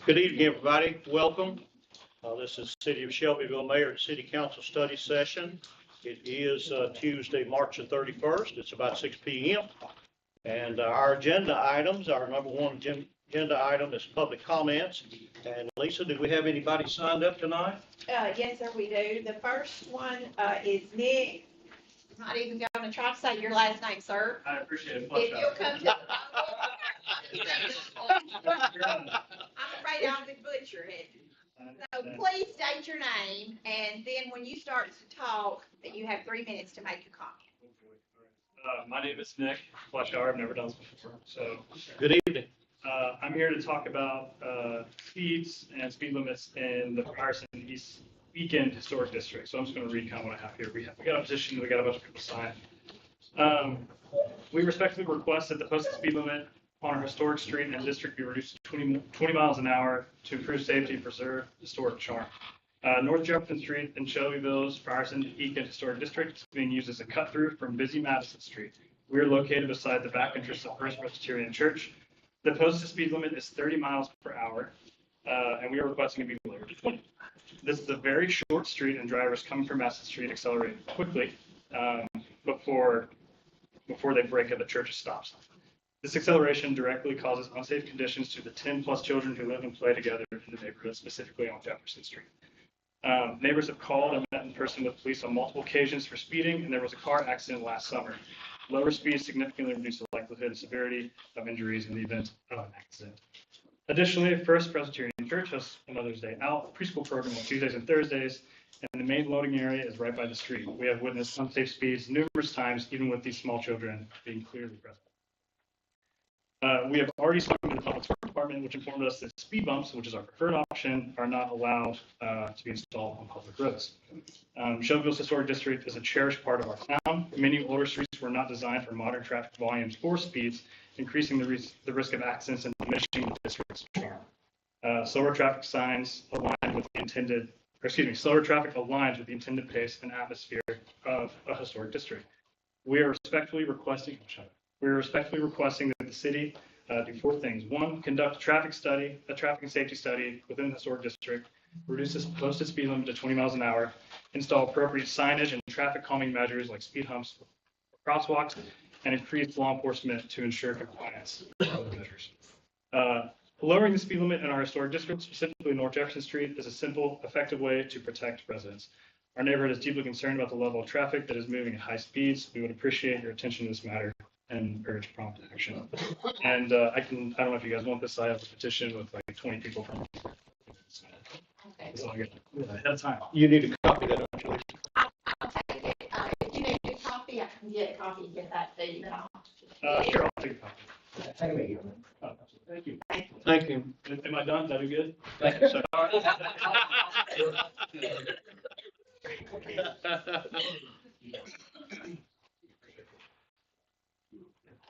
Good evening, everybody. Welcome. This is City of Shelbyville Mayor and City Council Study Session. It is Tuesday, March the 31st. It's about 6 p.m. And our agenda items, our number one agenda item is public comments. And Lisa, do we have anybody signed up tonight? Yes, sir, we do. The first one is Nick. I'm not even going to try to say your last name, sir. I appreciate it. If you'll come to I'm afraid I'll butcher it. So please state your name, and then when you start to talk, that you have 3 minutes to make your comment. My name is Nick Fletcher. I've never done this before. So, Good evening. I'm here to talk about speeds and speed limits in the Ryerson East Weekend Historic District. So I'm just going to read kind of what I have here. We got a petition. We got a bunch of people sign. We respectfully request that the posted speed limit on our historic street and district be reduced to 20 miles an hour to improve safety and preserve historic charm. North Jefferson Street in Shelbyville's Ryerson East Historic District is being used as a cut through from busy Madison Street. We are located beside the back entrance of First Presbyterian Church. The posted speed limit is 30 miles per hour, and we are requesting it be lowered to 20. This is a very short street, and drivers coming from Madison Street accelerate quickly before they break at the church's stop sign. This acceleration directly causes unsafe conditions to the 10+ children who live and play together in the neighborhood, specifically on Jefferson Street. Neighbors have called and met in person with police on multiple occasions for speeding, and there was a car accident last summer. Lower speeds significantly reduce the likelihood and severity of injuries in the event of an accident. Additionally, First Presbyterian Church has a Mother's Day Out preschool program on Tuesdays and Thursdays, and the main loading area is right by the street. We have witnessed unsafe speeds numerous times, even with these small children being clearly present. We have already spoken to the public works department, which informed us that speed bumps, which is our preferred option, are not allowed to be installed on public roads. Shelbyville's historic district is a cherished part of our town. Many older streets were not designed for modern traffic volumes or speeds, increasing the risk of accidents and diminishing the district's charm. Slower traffic aligns with the intended pace and atmosphere of a historic district. We are respectfully requesting that the city do 4 things. 1, conduct a traffic and safety study within the historic district, reduce the posted speed limit to 20 miles an hour, install appropriate signage and traffic calming measures like speed humps or crosswalks, and increase law enforcement to ensure compliance with other measures. Lowering the speed limit in our historic district, specifically North Jefferson Street, is a simple, effective way to protect residents. Our neighborhood is deeply concerned about the level of traffic that is moving at high speeds. We would appreciate your attention to this matter and urge prompt action. And I don't know if you guys want this. I have a petition with like 20 people from. Okay. So I get ahead of time. You need to copy that, don't you? I'll take it. If you need a copy, I can get a copy and get that to you. Sure, I'll take a copy. Oh, thank you. Thank you. Am I done? Did I do good? Thank you, sir.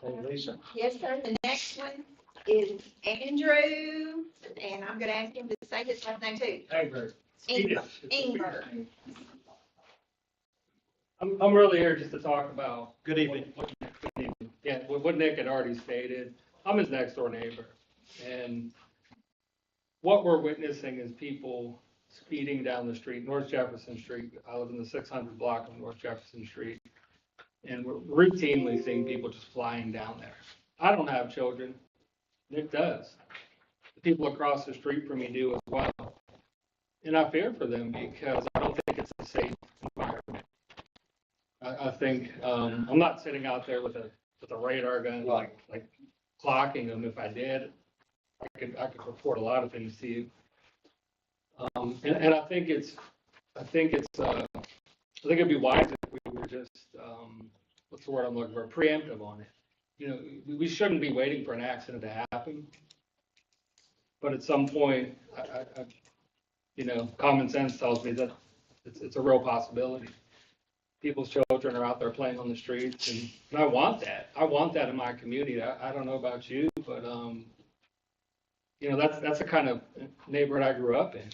Hey, Lisa. Yes, sir. The next one is Andrew, and I'm going to ask him to say his last name too. Ingber. I'm really here just to talk about. Good evening. What Nick had already stated. I'm his next door neighbor, and what we're witnessing is people speeding down the street, North Jefferson Street. I live in the 600 block of North Jefferson Street, and we're routinely seeing people just flying down there. I don't have children. Nick does. The people across the street from me do as well, and I fear for them because I don't think it's a safe environment. I think I'm not sitting out there with a radar gun like clocking them. If I did, I could report a lot of things to you. And I think it'd be wise if we were just what's the word I'm looking for? Preemptive on it. You know, we shouldn't be waiting for an accident to happen. But at some point, common sense tells me that it's a real possibility. People's children are out there playing on the streets, and I want that. I want that in my community. I don't know about you, but that's the kind of neighborhood I grew up in,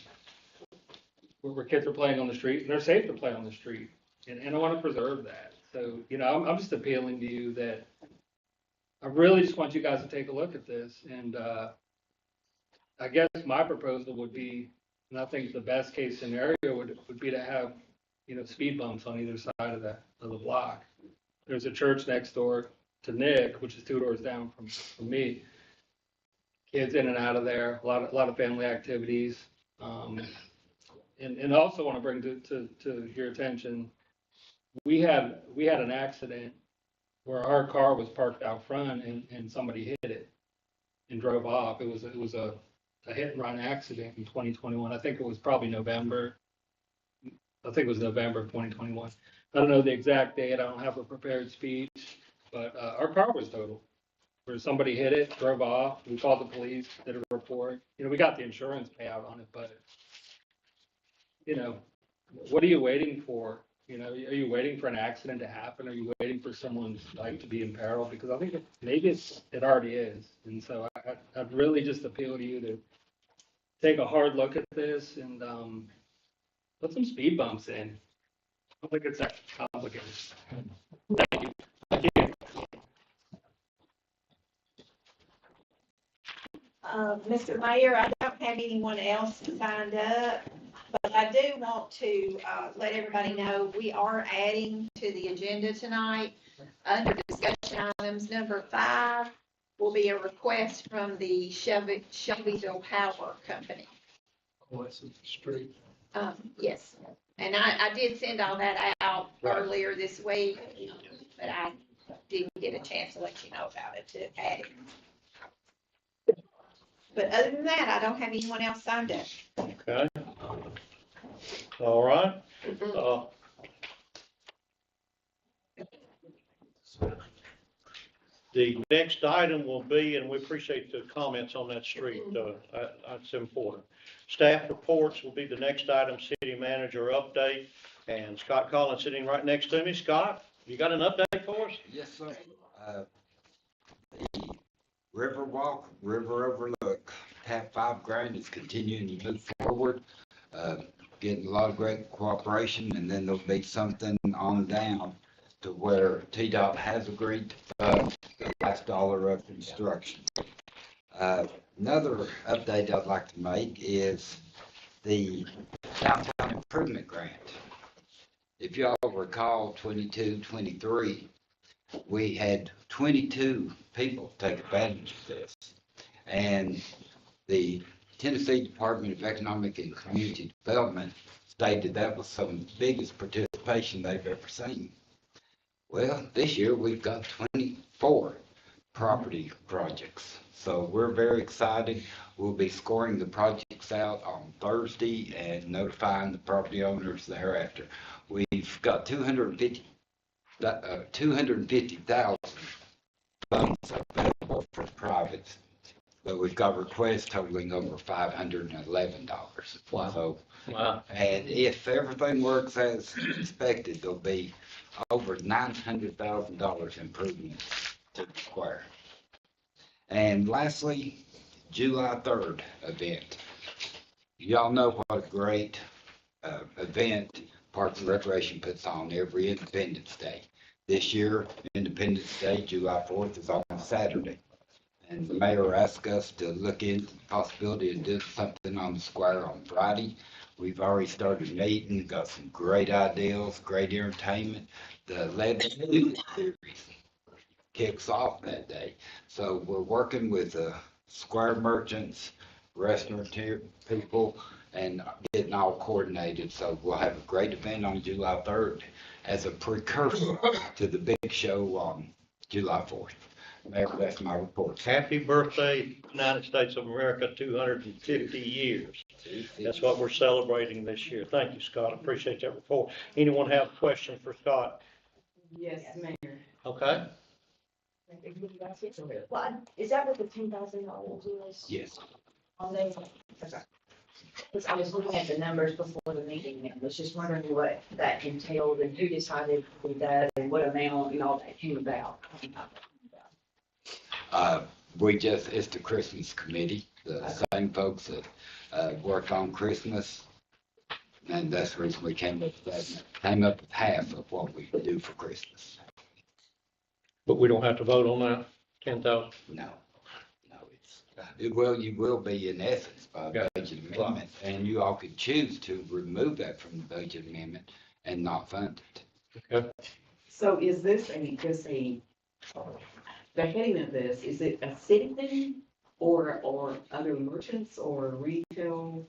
where kids are playing on the street and they're safe to play on the street, and I want to preserve that. So I'm just appealing to you that I really just want you guys to take a look at this and I guess my proposal would be, and I think the best case scenario would be to have, speed bumps on either side of the block. There's a church next door to Nick, which is 2 doors down from me. Kids in and out of there, a lot of family activities. And also want to bring to your attention, we had an accident where our car was parked out front and somebody hit it and drove off. It was a hit and run accident in 2021. I think it was probably November. I think it was November of 2021. I don't know the exact date. I don't have a prepared speech, but our car was totaled. Where somebody hit it, drove off. We called the police, did a report. We got the insurance payout on it, but what are you waiting for? Are you waiting for an accident to happen? Are you waiting for someone's life to be in peril? Because I think maybe it already is. And so I'd really just appeal to you to take a hard look at this and put some speed bumps in. I don't think it's that complicated. Thank you. Thank you. Mr. Mayor, I don't have anyone else signed up, but I do want to, let everybody know we are adding to the agenda tonight. Under discussion items, number 5 will be a request from the Shelbyville Power Company. Oh, that's straight. Yes, and I did send all that out earlier this week, but I didn't get a chance to let you know about it, to add it. But other than that, I don't have anyone else signed up. Okay. All right. The next item will be, and we appreciate the comments on that street, that's important. Staff reports will be the next item, city manager update, and Scott Collins sitting right next to me. Scott, you got an update for us? Yes, sir. The Riverwalk, River Overlook, TAP 5 grant is continuing to move forward, getting a lot of great cooperation, and then there'll be something on down to where TDOT has agreed to fund the last dollar of construction. Another update I'd like to make is the downtown improvement grant. If y'all recall 22-23, we had 22 people take advantage of this. And the Tennessee Department of Economic and Community Development stated that was some of the biggest participation they've ever seen. Well, this year we've got 24 property projects. So we're very excited. We'll be scoring the projects out on Thursday and notifying the property owners thereafter. We've got 250,000 funds available for privates, but we've got requests totaling over $511. Wow. So, Wow. and if everything works as expected, there'll be over $900,000 improvement to the square. And lastly, July 3rd event. Y'all know what a great event Parks and Recreation puts on every Independence Day. This year, Independence Day, July 4th, is on Saturday. And the mayor asked us to look into the possibility of doing something on the square on Friday. We've already started meeting, got some great ideas, great entertainment. The legislative series kicks off that day. So we're working with the square merchants, restaurant people, and getting all coordinated. So we'll have a great event on July 3rd as a precursor to the big show on July 4th. Mayor, that's my report. Happy birthday, United States of America, 250 years. That's what we're celebrating this year. Thank you, Scott. I appreciate that report. Anyone have a question for Scott? Yes, Mayor. Okay. What, is that what the $10,000 was? Yes. On those? Okay. Because I was looking at the numbers before the meeting and was just wondering what that entailed and who decided to do that and what amount and all that came about. It's the Christmas committee, the same folks that work on Christmas. And that's the reason we came up with half of what we do for Christmas. But we don't have to vote on that, 10,000? No, Well, you will be in essence by Yeah. budget amendment, and you all could choose to remove that from the budget amendment and not fund it. So is this the heading of this, is it a city thing or other merchants or retail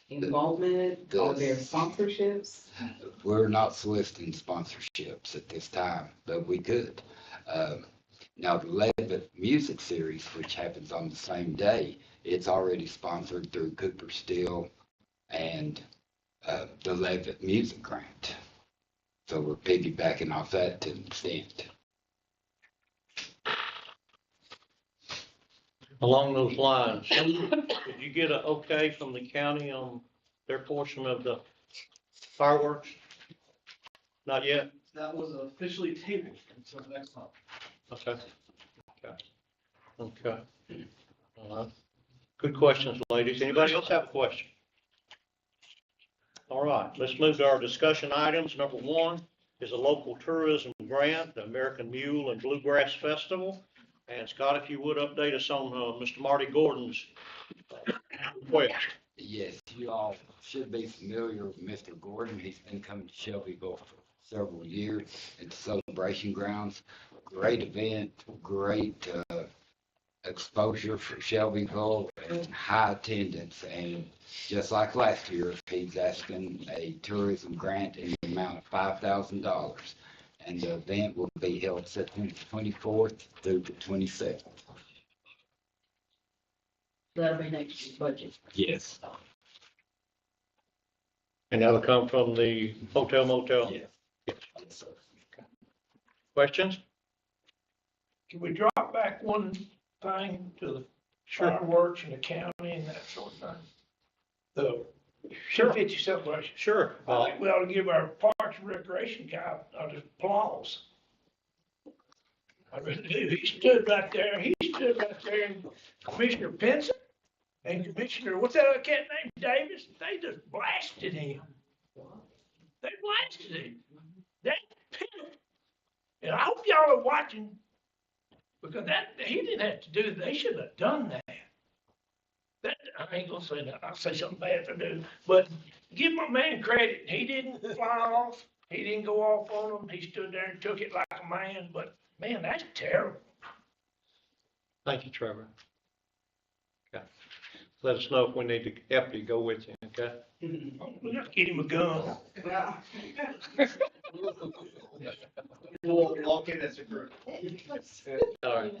involvement? Are there sponsorships? We're not soliciting sponsorships at this time, but we could. Now, the Levitt Music Series, which happens on the same day, it's already sponsored through Cooper Steel and the Levitt Music Grant. So we're piggybacking off that to an extent. Along those lines, did you get a okay from the county on their portion of the fireworks? Not yet? That was officially tabled until next month. Okay. Okay. Good questions, ladies. Anybody else have a question? All right, let's move to our discussion items. Number one is a local tourism grant, the American Mule and Bluegrass Festival. And Scott, if you would update us on Mr. Marty Gordon's request. Yes, you all should be familiar with Mr. Gordon. He's been coming to Shelbyville for several years at the celebration grounds. Great event, great exposure for Shelbyville and high attendance. And just like last year, he's asking a tourism grant in the amount of $5,000. And the event will be held September 24th through the 26th. That'll be next year's budget. Yes. And that'll come from the hotel motel. Yes. Yes, sir. Questions? Can we drop back one thing to the fireworks and the county and that sort of thing? The Sure. 50 celebration. Sure. I think we ought to give our Parks and Recreation guy the applause. I really do. He stood right there, and Commissioner Pinson and Commissioner, what's that other cat named Davis? They just blasted him. They blasted him. That pimp. And I hope y'all are watching, because he didn't have to do, they should have done that. I ain't gonna say that, I'll say something bad if I do, but give my man credit, he didn't fly off, he didn't go off on them, he stood there and took it like a man, but man, that's terrible. Thank you, Trevor. Okay. Let us know if we need to help you go with you, okay? We gotta get him a gun. We'll walk in as a group. All right.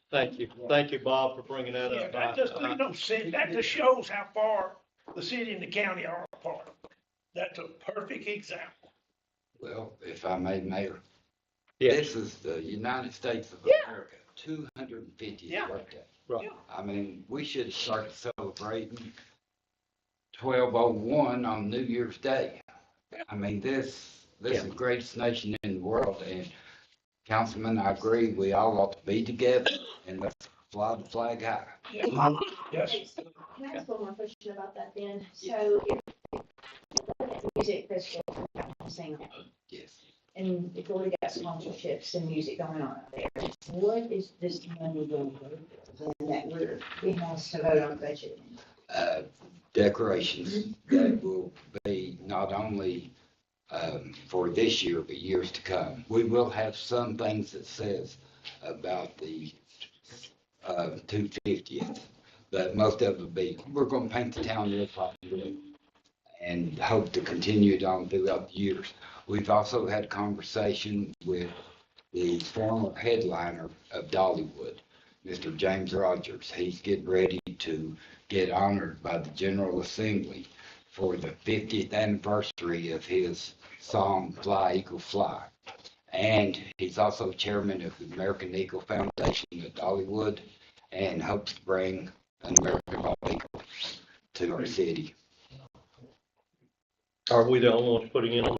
Thank you. Thank you, Bob, for bringing that Yeah, up. that just, that just shows how far the city and the county are apart. That's a perfect example. Well, if I may, Mayor, Yes, this is the United States of America, 250th Yeah. birthday. right. I mean, we should have started celebrating 1201 on New Year's Day. I mean, this is the greatest nation in the world, and Councilman, I agree, we all ought to be together and let's fly the flag high. Yes. Can I ask one more question about that then? So if music festival, sing, Yes. and if we got sponsorships and music going on out there, what is this money going to then that we have to vote on budget? Decorations that will be not only for this year, but years to come. We will have some things that says about the 250th, but most of it will be, we're going to paint the town real popular and hope to continue it on throughout the years. We've also had a conversation with the former headliner of Dollywood, Mr. James Rogers. He's getting ready to get honored by the General Assembly for the 50th anniversary of his song Fly Eagle Fly. And he's also chairman of the American Eagle Foundation at Dollywood and hopes to bring an American bald eagle to our city. Are we the only ones putting in on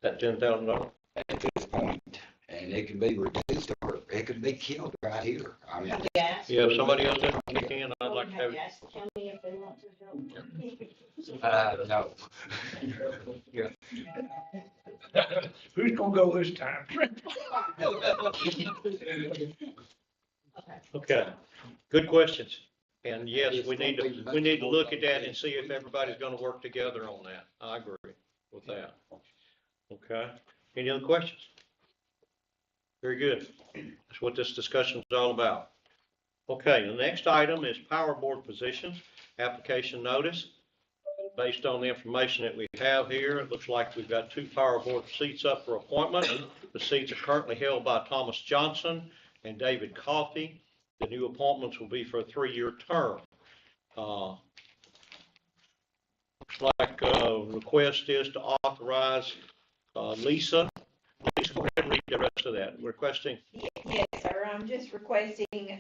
that $10,000? At this point, and it can be reduced or it could be killed right here. I mean, Yeah, if somebody else doesn't kick in, I'd like to have it. Ask the county if they want to help. no. Who's gonna go this time? Okay, good questions. And yes, we need to look at that and see if everybody's gonna work together on that. I agree with that. Okay, any other questions? Very good. That's what this discussion is all about. Okay, the next item is power board positions, application notice. Based on the information that we have here, it looks like we've got 2 power board seats up for appointment. The seats are currently held by Thomas Johnson and David Coffey. The new appointments will be for a 3-year term. Looks like request is to authorize Lisa. Lisa, go ahead and read the rest of that. Requesting. Yes, sir, I'm just requesting,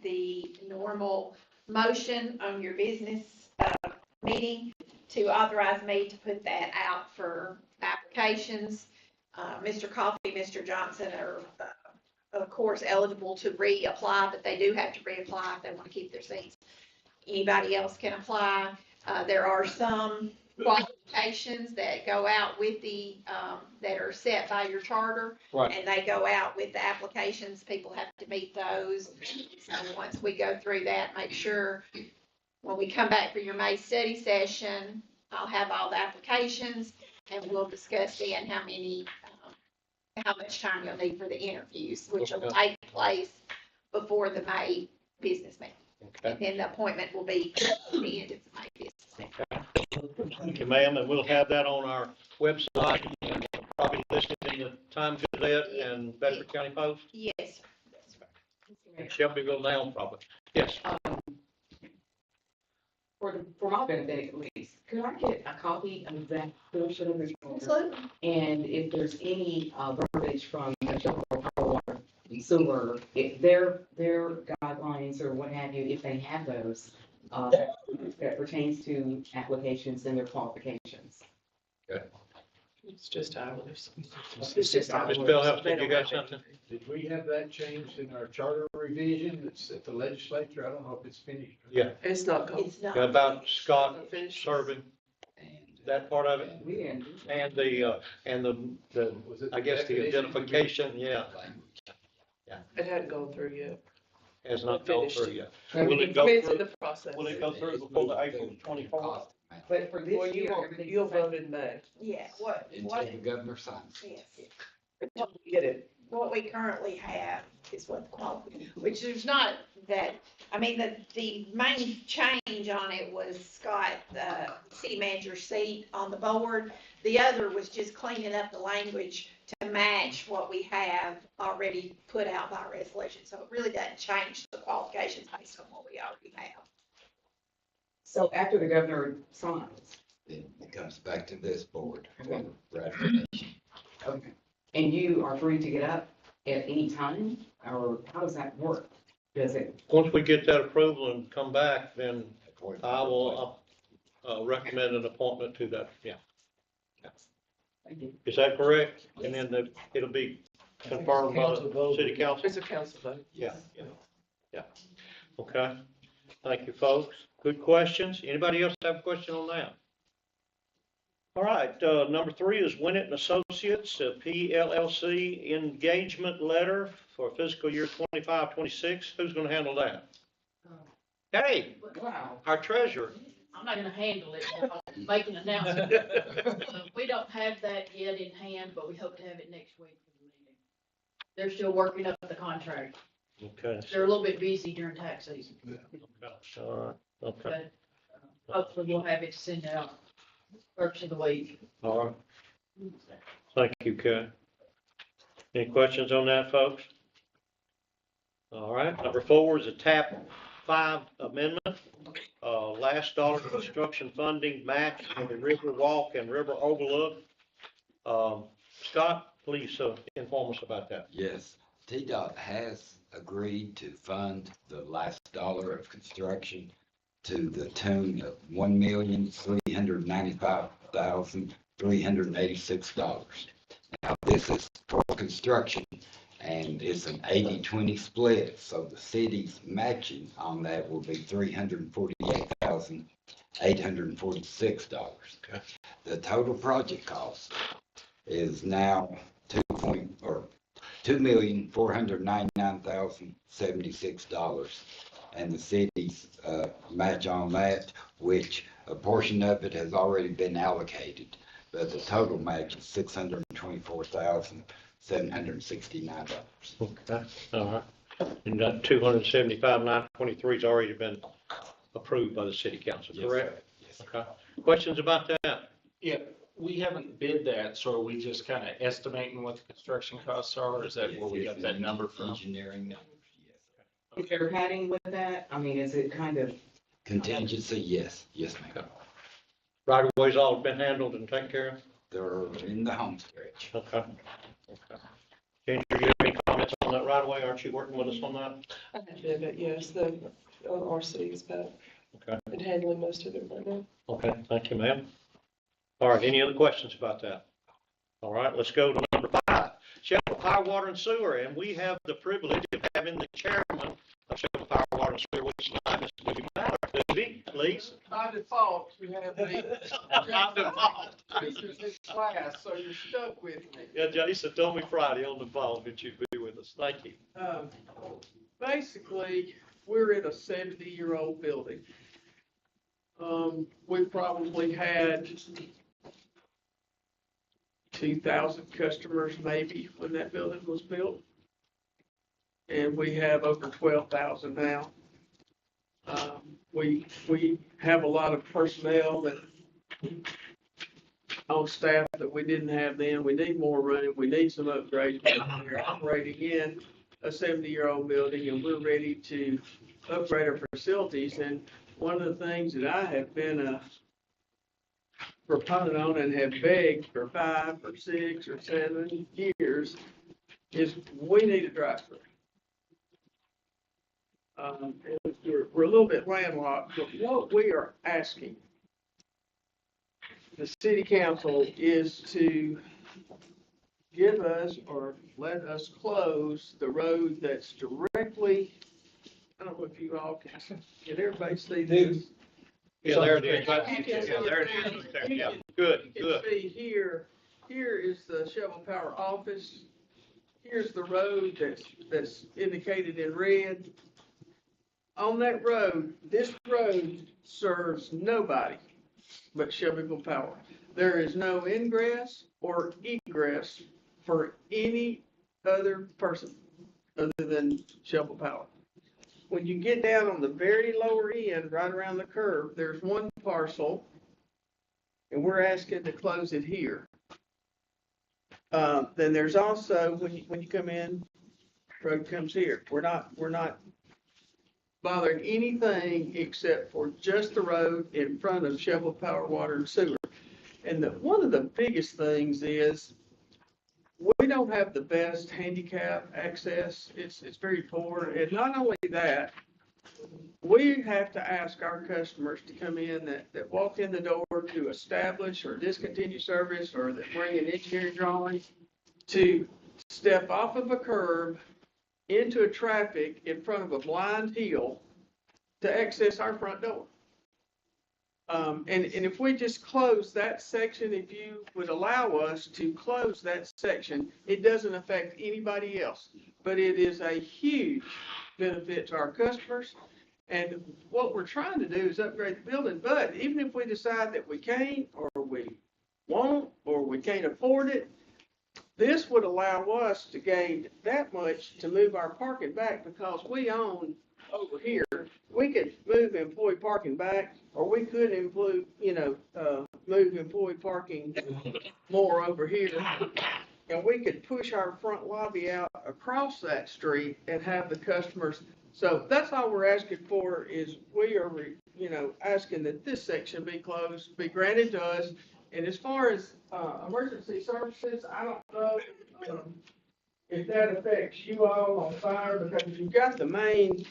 the normal motion on your business, meeting to authorize me to put that out for applications. Mr. Coffey, Mr. Johnson are, of course, eligible to reapply, but they do have to reapply if they want to keep their seats. Anybody else can apply. There are some qualifications that go out with the, that are set by your charter. Right. And they go out with the applications. People have to meet those. So once we go through that, make sure when we come back for your May study session, I'll have all the applications and we'll discuss then how many, how much time you'll need for the interviews, which will take place before the May business meeting. Okay. And then the appointment will be at the end of the May business meeting. Thank you, ma'am, and we'll have that on our website, and probably listed in the Times Gazette and Bedford County Post, Yes, sir. That's right. and Shelbyville now, probably. Yes. For my benefit at least, could I get a copy of that portion of the order? Absolutely. And if there's any verbiage from the Shelbyville Power Water and Sewer, if their guidelines or what have you, if they have those, that pertains to applications and their qualifications. It's just ours. It's just Ms. Bellhouse, did you got something? Did we have that changed in our charter revision that's at the legislature? I don't know if it's finished. Yeah, It's not going. It's not. about Scott Finished. serving that part of it, We didn't. and the Was it I guess the definition? identification, yeah, It hadn't gone through yet. has not gone through yet. But Will it go It's in through, the process. will it go through before the April 24th? But for this Well, you year, won't, everything's you'll the same. vote in May. Yeah, what, Until the governor signs. yes. Get it. What we currently have is what the quality, which there's not that, I mean, the main change on it was Scott, the city manager's seat on the board. The other was just cleaning up the language to match what we have already put out by resolution. So it really doesn't change the qualifications based on what we already have. So after the governor signs, Then it comes back to this board for Okay. ratification. okay, and you are free to get up at any time, or how does that work? Does it, Once we get that approval and come back, then according to I the will recommend an appointment to that, yeah. thank you. Is that correct? And then it'll be confirmed by the city council? It's a council vote. Yeah, yeah. Okay. Thank you, folks. Good questions. Anybody else have a question on that? All right, number 3 is Winnett and Associates, PLLC engagement letter for fiscal year 25-26. Who's gonna handle that? Hey, Wow. our treasurer. I'm not gonna handle it, but I'll make an announcement. We don't have that yet in hand, but we hope to have it next week for the meeting. They're still working up the contract. Okay. They're a little bit busy during tax season, All right, okay. but hopefully we'll have it sent out first of the week. All right. Thank you, Kay. Any questions on that, folks? All right, number 4 is a TAP 5 amendment. Last dollar construction funding match for the River Walk and River Overlook. Scott, please inform us about that. Yes, TDOT has agreed to fund the last dollar of construction to the tune of $1,395,386. Now, this is for construction, and it's an 80-20 split, so the city's matching on that will be $348,846. Okay. The total project cost is now $2,499,076. and the city's, match on that, which a portion of it has already been allocated. But the total match is $624,769. Okay, all right. And that 275,923 has already been approved by the city council, Yes, correct? sir. Yes, sir. Okay. Questions about that? Yeah, we haven't bid that, so are we just kind of estimating what the construction costs are, or is that where we got that number from? Engineering numbers, yes. Is there padding with that? I mean, is it kind of, Contingency, yes, yes, ma'am. Right of ways all been handled and taken care of? They're in the home stretch. Okay. Okay. Ginger, you have any comments on that right away? Aren't you working with us on that? I did it, yes, the RC's, but Okay. I'm handling most of it right now. Okay, thank you, ma'am. All right, any other questions about that? All right, let's go to number 5, Shelbyville Power, Water, and Sewer, and we have the privilege of having the chairman of Shelbyville Power, Water, and Sewer with us tonight, Mr. Louis Mallard. Louis, please. By default, you have me. By default. This is his class, so you're stuck with me. Yeah, Jason told me Friday on the phone that you'd be with us. Thank you. Basically, we're in a 70-year-old building. We probably had 2,000 customers maybe when that building was built. And we have over 12,000 now. We have a lot of personnel that on staff that we didn't have then. We need more room. We need some upgrades. We're operating in a 70-year-old building, and we're ready to upgrade our facilities. And one of the things that I have been a proponent on and have begged for 5 or 6 or 7 years is we need a drive-through. We're a little bit landlocked, but what we are asking the city council is to give us or let us close the road that's directly, I don't know if you all can everybody see this? Yeah, there it is. You can Yeah, see there it is. Right there. Yeah, good, You good. can see here is the Shelbyville Power office. Here's the road that's indicated in red. On that road, this road serves nobody but Shelbyville Power. There is no ingress or egress for any other person other than Shelbyville Power. When you get down on the very lower end, right around the curve, there's one parcel, and we're asking to close it here. Then there's also, when you come in, road comes here. We're not bothering anything except for just the road in front of Shelbyville Power, Water, and Sewer. And one of the biggest things is we don't have the best handicap access. It's very poor. And not only that, we have to ask our customers to come in that walk in the door to establish or discontinue service or that bring an engineering drawing to step off of a curb into a traffic in front of a blind hill to access our front door. And if we just close that section, if you would allow us to close that section, it doesn't affect anybody else. But it is a huge benefit to our customers. And what we're trying to do is upgrade the building. But even if we decide that we can't, or we won't, or we can't afford it, this would allow us to gain that much to move our parking back because we own over here. We could move employee parking back, or we could move employee parking more over here. And we could push our front lobby out across that street and have the customers. So that's all we're asking for is we are, asking that this section be closed, be granted to us. And as far as emergency services, I don't know if that affects you all on fire because you've got the main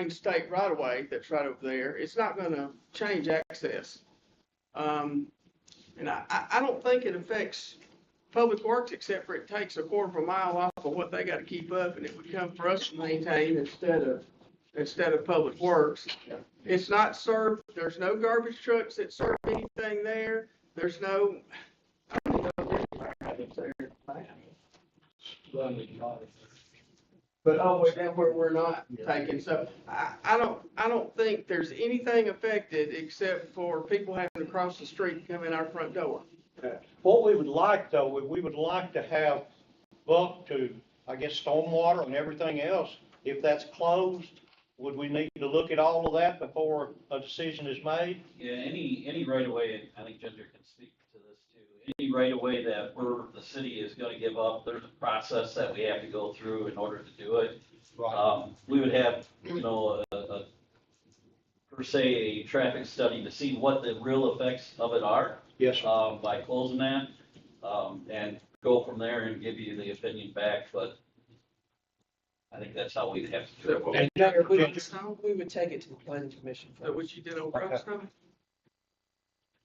state right of way that's right over there. It's not going to change access. And I don't think it affects Public Works except for it takes a quarter of a mile off of what they got to keep up, and it would come for us to maintain instead of Public Works. It's not served. There's no garbage trucks that serve anything there. There's no. I don't know if there's there. but all the way down where we're not taking, so I don't think there's anything affected except for people having to cross the street and come in our front door. What we would like, though, we would like to have Buck to, I guess, stormwater and everything else. If that's closed, would we need to look at all of that before a decision is made? Yeah, any right of way, I think Ginger can speak to this too. Any right of way that the city is gonna give up, there's a process that we have to go through in order to do it. We would have, per se, a traffic study to see what the real effects of it are. Yes, sir. By closing that, and go from there and give you the opinion back, but I think that's how we'd have to do it. And Mayor, we would take it to the planning commission that what first. you did on Brownstone?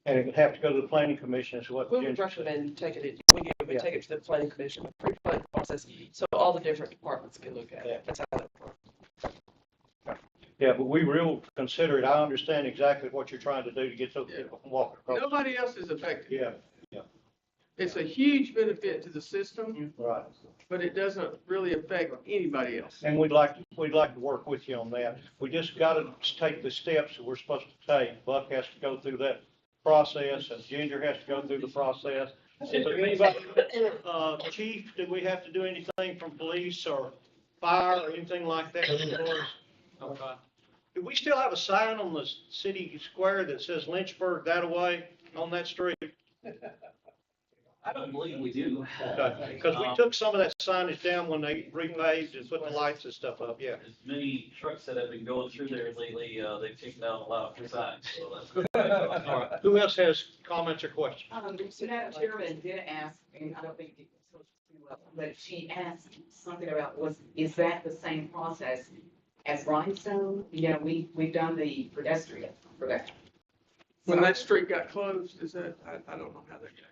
And it would have to go to the planning commission is what We would Ginger said. recommend taking it, we would take it to the planning commission, a pre-planning process, so all the different departments can look at it. That's how that works. Yeah, but we will consider it. I understand exactly what you're trying to do to get those people from walking across. Nobody else is affected. Yeah, It's a huge benefit to the system, right. but it doesn't really affect anybody else. And we'd like to work with you on that. We just gotta take the steps that we're supposed to take. Buck has to go through that process, and Ginger has to go through the process. So anybody, chief, do we have to do anything from police or fire or anything like that? Do we still have a sign on the city square that says Lynchburg that way on that street? I don't believe we do. Because we took some of that signage down when they repaved and put the lights and stuff up, yeah. As many trucks that have been going through there lately, they've taken down a lot of signs, so that's good. Who else has comments or questions? So that chairman did ask, and I don't think it was too well, but she asked something about is that the same process as Rhinestone? You know, we've done the pedestrian for that. When that street got closed, is that, I don't know how that got.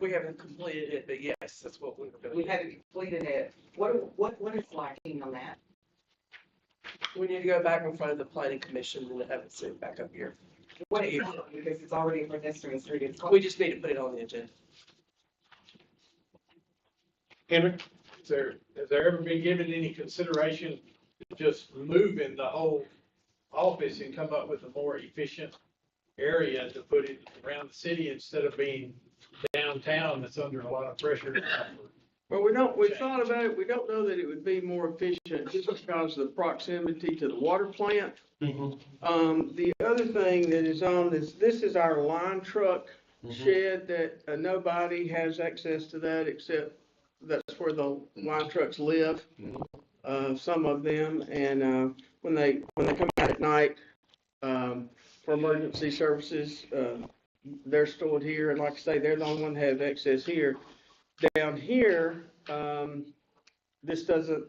We haven't completed it, but yes, that's what we were gonna do. We haven't completed it. What is lacking on that? We need to go back in front of the planning commission and have it sit back up here. What is it? Because it's already a pedestrian street. It's We just need to put it on the agenda. Henry? Has there ever been given any consideration to just moving the whole office and come up with a more efficient area to put it around the city instead of being downtown that's under a lot of pressure? Well, we thought about it, we don't know that it would be more efficient just because of the proximity to the water plant. The other thing that is on this is our line truck shed that nobody has access to that except that's where the line trucks live, some of them, and when they come out at night for emergency services, they're stored here, and like I say, they're the only one that have access here. Down here, this doesn't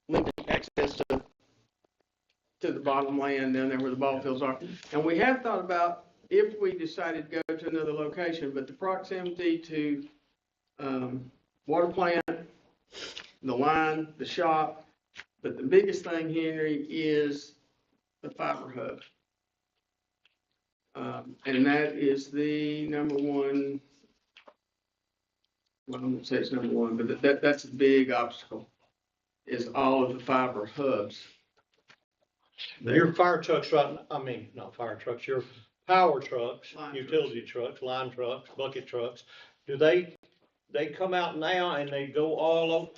limit access to the bottom land down there where the ball fields are. And we have thought about if we decided to go to another location, but the proximity to water plant, the line, the shop, but the biggest thing, Henry, is the fiber hub. And that is the number one, well, I won't say it's number one, but that's a big obstacle, is all of the fiber hubs. Your fire trucks, not fire trucks, your power trucks, Line utility trucks, line trucks, bucket trucks, do they come out now and they go all,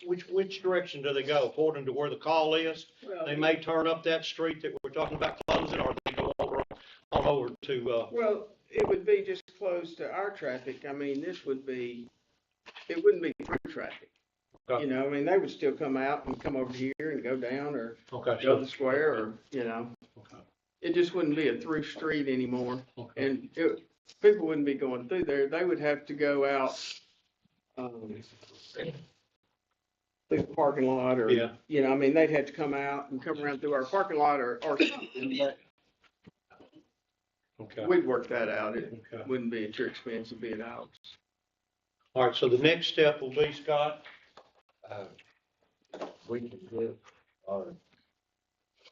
which direction do they go? According to where the call is? Well, They may turn up that street that we're talking about closing, or they go on over to, well, it would be just close to our traffic. I mean, it wouldn't be through traffic. Okay. You know, I mean, they would still come out and come over here and go down or okay, go to the square or, you know. It just wouldn't be a through street anymore. okay. And people wouldn't be going through there. They would have to go out, through the parking lot or, Yeah. you know, I mean, they'd have to come out and come around through our parking lot or something, but Okay. we'd work that out. It Okay. wouldn't be at your expense, it'd be at ours. All right, so the next step will be, Scott? We can get our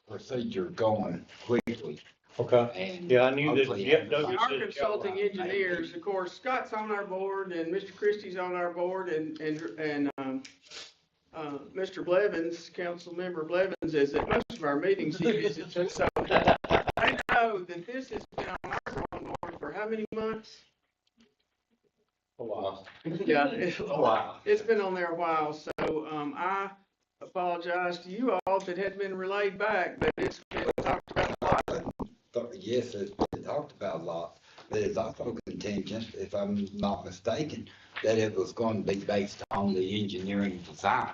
procedure going quickly. Okay. And Yeah, I knew that, hopefully yeah, have no, the And you our said- consulting engineers, of course, Scott's on our board and Mr. Christie's on our board and Mr. Blevins, Councilmember Blevins is at most of our meetings he visits. And so I know that this has been on our drawing board for how many months? a while. Yeah, it's been on there a while, so, I apologize to you all if it hadn't been relayed back, but it's been talked about a lot. Yes, it's been talked about a lot, but it's also contingent, if I'm not mistaken, that it was going to be based on the engineering design.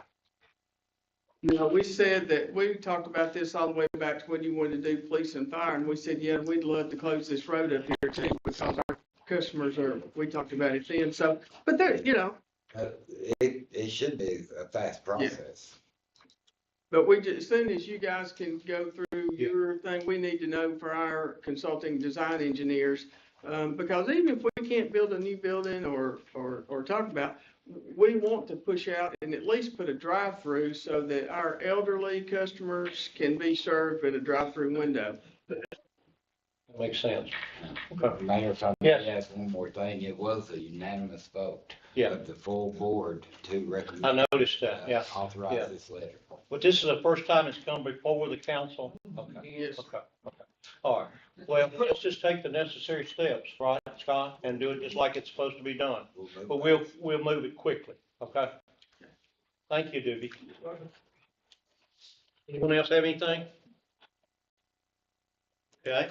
You know, we said that, we talked about this all the way back to when you wanted to do police and fire, and we said, yeah, we'd love to close this road up here too, because our customers are, we talked about it then, so, but there, you know, It should be a fast process. but we just, as soon as you guys can go through your thing, we need to know for our consulting design engineers, because even if we can't build a new building or talk about, we want to push out and at least put a drive-through so that our elderly customers can be served at a drive-through window. Makes sense. Mayor, if I Yes. may ask one more thing, it was a unanimous vote Yeah. of the full board to recommend. I noticed that, yeah. Authorize Yeah. this letter. But this is the first time it's come before the council? Okay. Yes. Okay, okay. All right. Well, let's just take the necessary steps, right, Scott, and do it just like it's supposed to be done. But we'll move it quickly, okay? Thank you, Doobie. Anyone else have anything? Okay.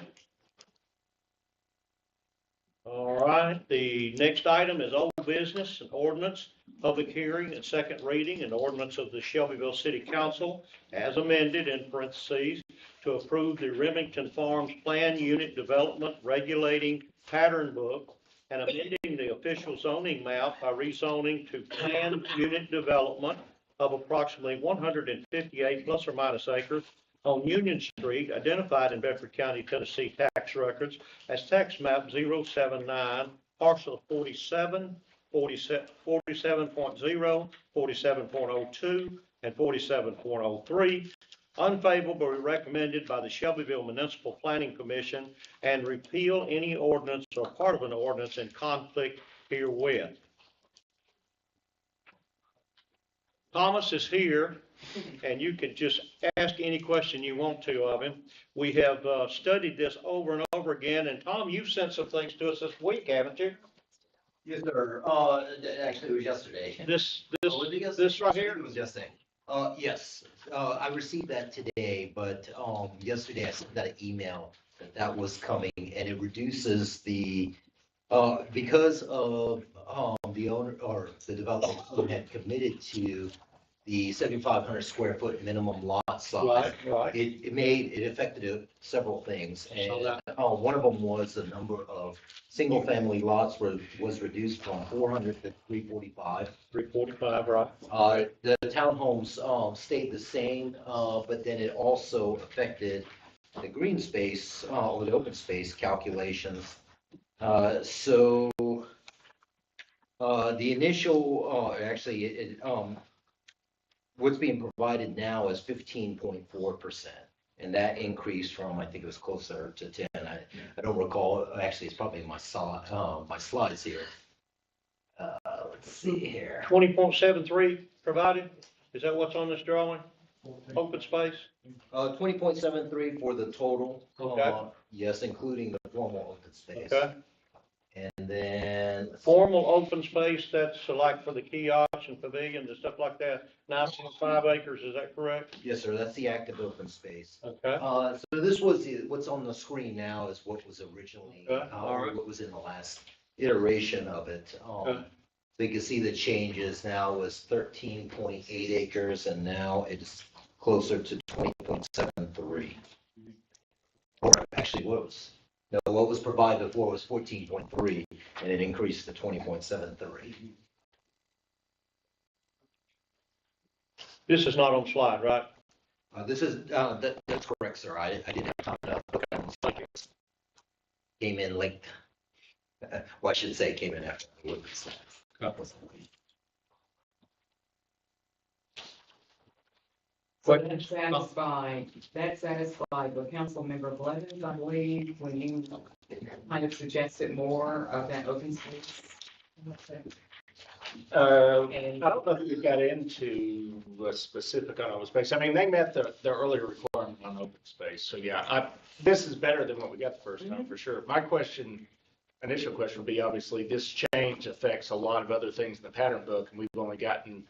All right, the next item is old business and ordinance, public hearing and second reading, and ordinance of the Shelbyville City Council as amended in parentheses to approve the Remington Farms Plan Unit Development Regulating Pattern Book and amending the official zoning map by rezoning to planned unit development of approximately 158 plus or minus acres on Union Street, identified in Bedford County, Tennessee tax records as tax map 079, parcel 47, 47.0, 47.02, and 47.03, unfavorably recommended by the Shelbyville Municipal Planning Commission, and repeal any ordinance or part of an ordinance in conflict herewith. Thomas is here, and you can just ask any question you want to of him. We have studied this over and over again, and Tom, you've sent some things to us this week, haven't you? Yes, sir. Actually, it was yesterday. This Was it yesterday? this right here? It was yesterday. Yes, I received that today, but, yesterday I sent that an email that was coming, and it reduces the, because of, the owner, or the developer who had committed to the 7,500 square foot minimum lot size. Right. It affected several things, and, So one of them was the number of single-family lots was reduced from 400 to 345. 345, right? The townhomes, stayed the same, but then it also affected the green space, or the open space calculations. The initial, what's being provided now is 15.4%. And that increased from, I think it was closer to 10. I don't recall, actually, it's probably in my slides here. Let's see here. 20.73 provided? Is that what's on this drawing? Open space? 20.73 for the total. Okay. Yes, including the formal open space. Okay. And then. Formal open space, that's like for the kiosks and pavilions and stuff like that, 9.5 acres, is that correct? Yes, sir, that's the active open space. Okay. So this was, what's on the screen now is what was originally, Okay. All right. what was in the last iteration of it. Okay. So you can see the changes now was 13.8 acres, and now it's closer to 20.73. Or actually, what was provided before was 14.3, and it increased to 20.73. This is not on slide, right? This is, that's correct, sir. I didn't have time to look at it. Came in late. Well, I should say came in after. That satisfied with Councilmember Blevins, I believe, when you kind of suggested more of that open space. I don't know if we got into a specific on open space. I mean, they met the earlier requirement on open space. So yeah, this is better than what we got the first time for sure. My initial question would be, obviously, this change affects a lot of other things in the pattern book, and we've only gotten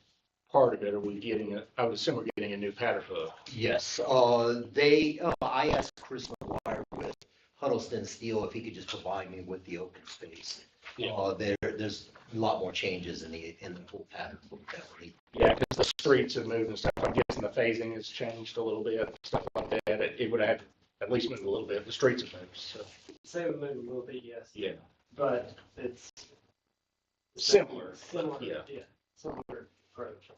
part of it. Are we getting I would assume we're getting a new pattern book. Yes, I asked Chris McGuire with Huddleston Steel if he could just provide me with the open space. Yeah. There's a lot more changes in the full pattern book that we. Yeah, because the streets have moved and stuff. I'm guessing the phasing has changed a little bit, stuff like that. It would have at least moved a little bit. The streets have moved, so. Say the move will be, yes. Yeah. But it's Similar. Yeah. Similar approach.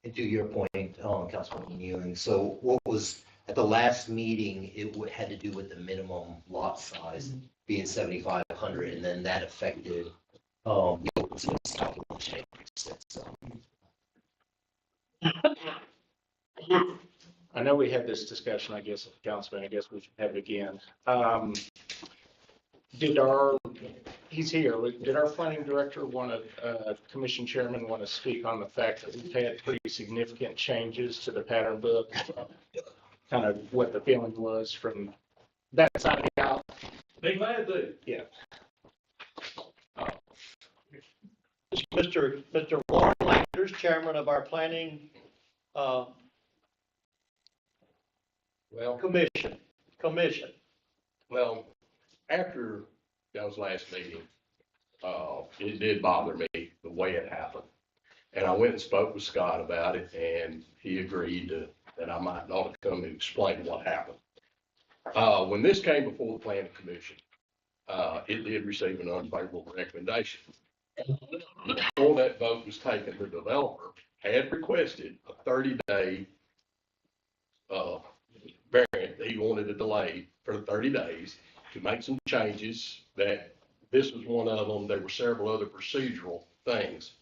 And to your point, Councilman Ewing, so what was, at the last meeting, had to do with the minimum lot size being 7,500, and then that affected, the open space calculation. I know we had this discussion, I guess, with the councilman. I guess we should have it again. He's here. Did our planning director commission chairman want to speak on the fact that we've had pretty significant changes to the pattern book? Kind of what the feeling was from that side of the aisle. Be glad to. Yeah. Mr. Warren Landers, chairman of our planning, commission. Well, after y'all's last meeting, it did bother me the way it happened. And I went and spoke with Scott about it, and he agreed that I might ought to come and explain what happened. When this came before the planning commission, it did receive an unfavorable recommendation. Before that vote was taken, the developer had requested a 30-day variant. He wanted a delay for 30 days to make some changes. That this was one of them. There were several other procedural things.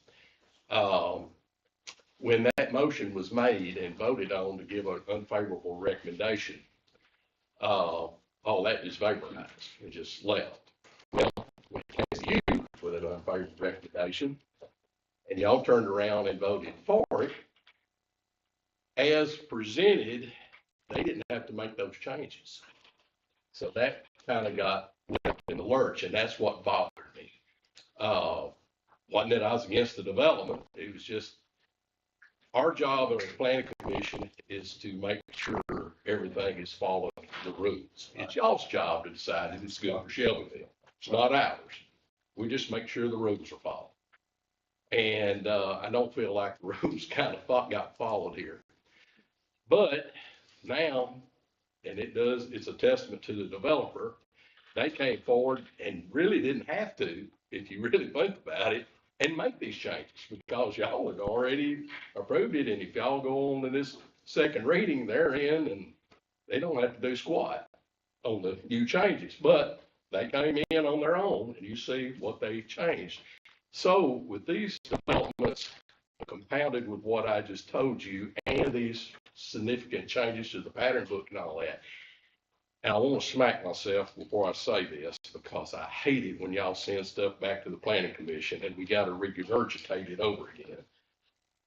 When that motion was made and voted on to give an unfavorable recommendation, all that just vaporized. It just left. Well, when it came to you with an unfavorable recommendation, and y'all turned around and voted for it, as presented, they didn't have to make those changes. So that kind of got left in the lurch, and that's what bothered me. Wasn't that I was against the development. It was just our job as a planning commission is to make sure everything is following the rules. It's y'all's job to decide if it's good for Shelbyville. It's not ours. We just make sure the rules are followed. And I don't feel like the rules kind of got followed here. But now, and it's a testament to the developer, they came forward and really didn't have to, if you really think about it, and make these changes because y'all had already approved it. And if y'all go on to this second reading, they're in and they don't have to do squat on the new changes. But they came in on their own, and you see what they changed. So with these developments compounded with what I just told you and these significant changes to the pattern book and all that, and I want to smack myself before I say this because I hate it when y'all send stuff back to the planning commission and we got to regurgitate it over again.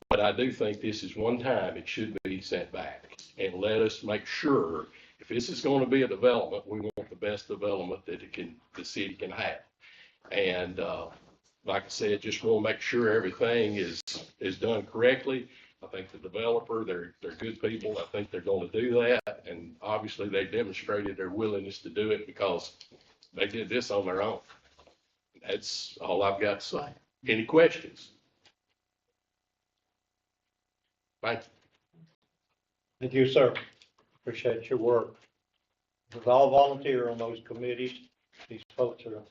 But I do think this is one time it should be sent back and let us make sure if this is going to be a development, we want the best development that the city can have. And like I said, just want to make sure everything is done correctly. I think the developer, they're good people. I think they're going to do that. And obviously they demonstrated their willingness to do it because they did this on their own. That's all I've got to say. Any questions? Thank you. Thank you, sir. Appreciate your work. We've all volunteer on those committees. These folks are,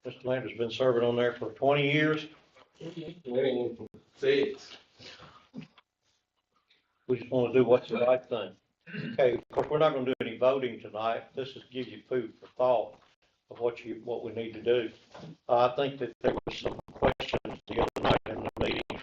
Mr. Lander's been serving on there for 20 years. 26. We just want to do what's the right thing. Okay, of course, we're not going to do any voting tonight. This is give you food for thought of what we need to do. I think that there were some questions the other night in the meeting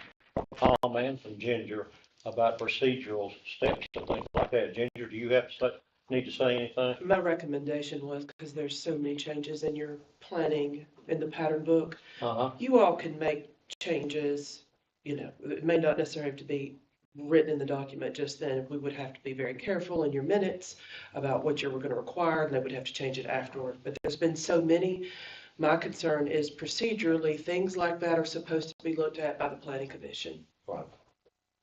Tom and from Ginger about procedural steps and things like that. Ginger, do you have to say, need to say anything? My recommendation was, because there's so many changes in your planning in the pattern book, Uh-huh. you all can make changes, it may not necessarily have to be written in the document just then. We would have to be very careful in your minutes about what you were going to require, and they would have to change it afterward. But there's been so many. My concern is procedurally, things like that are supposed to be looked at by the planning commission. Right.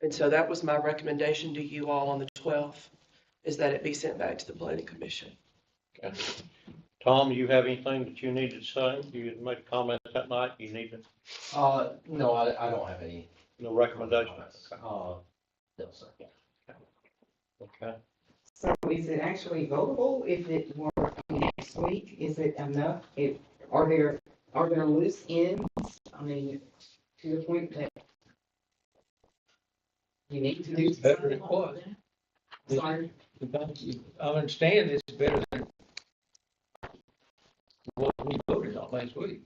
And so that was my recommendation to you all on the 12th, is that it be sent back to the planning commission. Okay. Tom, you have anything that you needed to say? You had made a comment that night, you needed, No, I don't have any. no recommendation? No, sir. Okay. So is it actually votable if it were next week? Is it enough? Are there loose ends? I mean, to the point that you need to do. It's better than it was. Sorry. I understand it's better than what we voted on last week.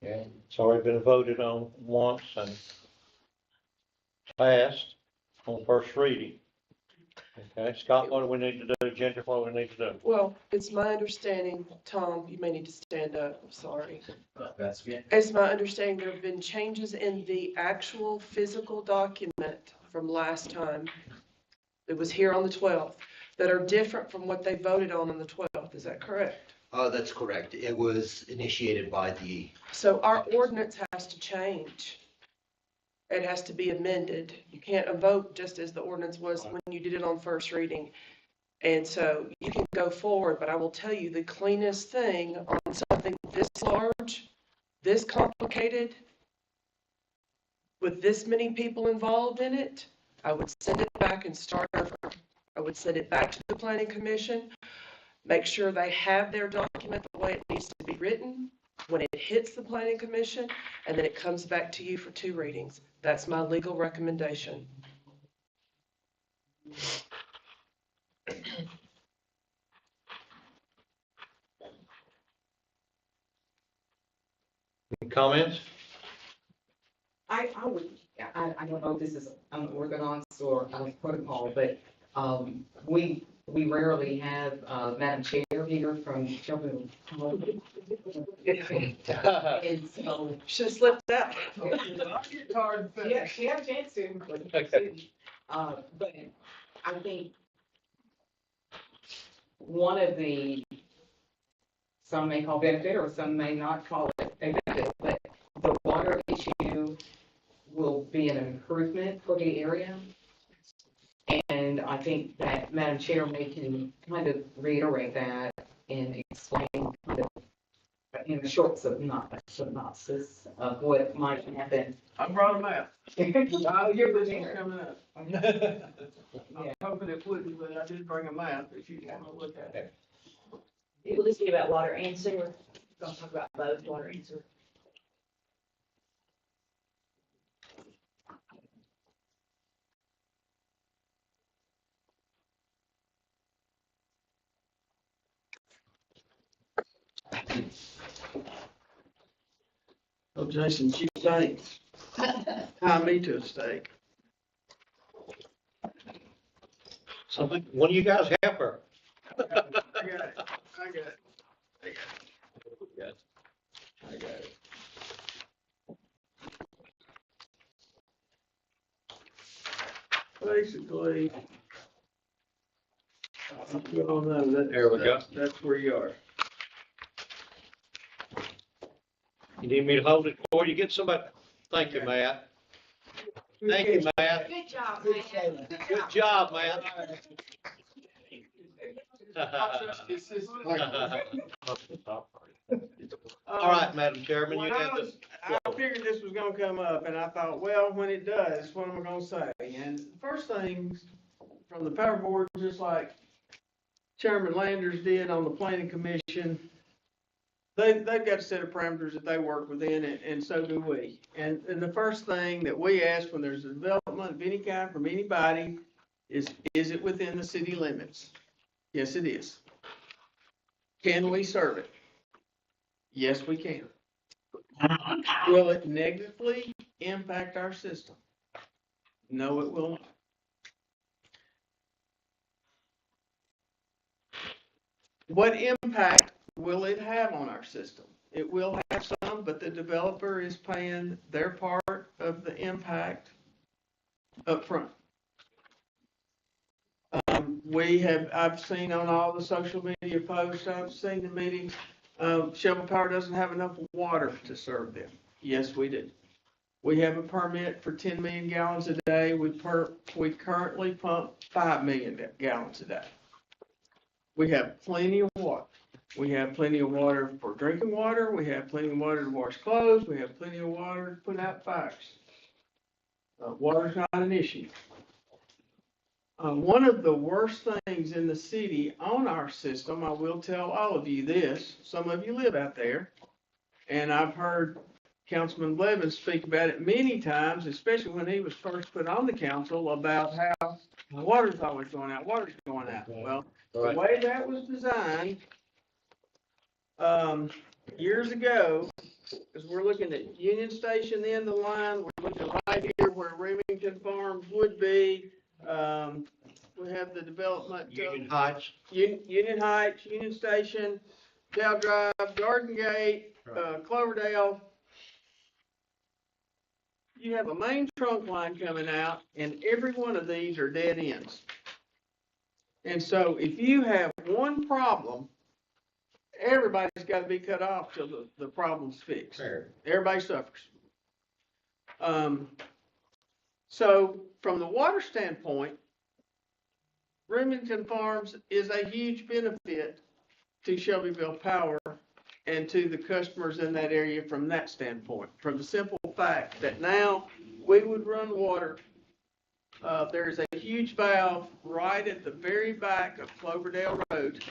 Yeah, it's already been voted on once and passed on first reading. Okay, Scott, what do we need to do? Ginger, what do we need to do? Well, it's my understanding, Tom, you may need to stand up, I'm sorry. That's good. It's my understanding there have been changes in the actual physical document from last time. It was here on the 12th, that are different from what they voted on the 12th. Is that correct? That's correct. It was initiated by the, So our ordinance has to change. It has to be amended. You can't vote just as the ordinance was when you did it on first reading. And so you can go forward, but I will tell you the cleanest thing on something this large, this complicated, with this many people involved in it, I would send it back and start over. I would send it back to the planning commission, make sure they have their document the way it needs to be written when it hits the planning commission, and then it comes back to you for 2 readings. That's my legal recommendation. Any comments? I don't know if this is unorthodox or out of protocol, but, we rarely have, Madam Chair here from Shelbyville. And so. Should have slipped out. Yeah, she had a chance to. But I think one of the, some may call benefit or some may not call it a benefit, but the water issue will be an improvement for the area. And I think that Madam Chair may can kind of reiterate that and explain kind of in a short synopsis of what might happen. I brought them out. You're the chair. Coming up. I'm hoping it wouldn't, but I did bring them out if you want to look at it. Will this be about water and sewer? We're gonna talk about both water and sewer. Oh, Jason, she thinks. Tie me to a stake. Something, one of you guys help her. I got it. I got it. I got it. Basically, you all know that. There we go. That's where you are. You need me to hold it for you? Get somebody. Thank you, Matt. Thank you, Matt. Good job, man. Good job, Matt. All right, Madam Chairman, you have the. I figured this was gonna come up, and I thought, well, when it does, what am I gonna say? And the first thing from the power board, just like Chairman Landers did on the planning commission, they've got a set of parameters that they work within, and so do we. And the first thing that we ask when there's a development of any kind from anybody is it within the city limits? Yes, it is. Can we serve it? Yes, we can. Will it negatively impact our system? No, it will not. What impact will it have on our system? It will have some, but the developer is paying their part of the impact upfront. I've seen on all the social media posts, I've seen the meetings, Shelbyville Power doesn't have enough water to serve them. Yes, we do. We have a permit for 10 million gallons a day. We currently pump 5 million gallons a day. We have plenty of water. We have plenty of water for drinking water. We have plenty of water to wash clothes. We have plenty of water to put out fires. Water's not an issue. One of the worst things in the city on our system, I will tell all of you this, some of you live out there, and I've heard Councilman Blevins speak about it many times, especially when he was first put on the council, about how water's always going out, water's going out. Well, the way that was designed, years ago, as we're looking at Union Station, the end of the line, we're looking right here where Remington Farms would be. We have the development. Union Heights. Union Heights, Union Station, Dale Drive, Garden Gate, Cloverdale. You have a main trunk line coming out, and every one of these are dead ends. And so if you have one problem, everybody's got to be cut off till the problem's fixed. Fair. Everybody suffers. So from the water standpoint, Remington Farms is a huge benefit to Shelbyville Power and to the customers in that area from that standpoint. From the simple fact that now we would run water. There's a huge valve right at the very back of Cloverdale Road.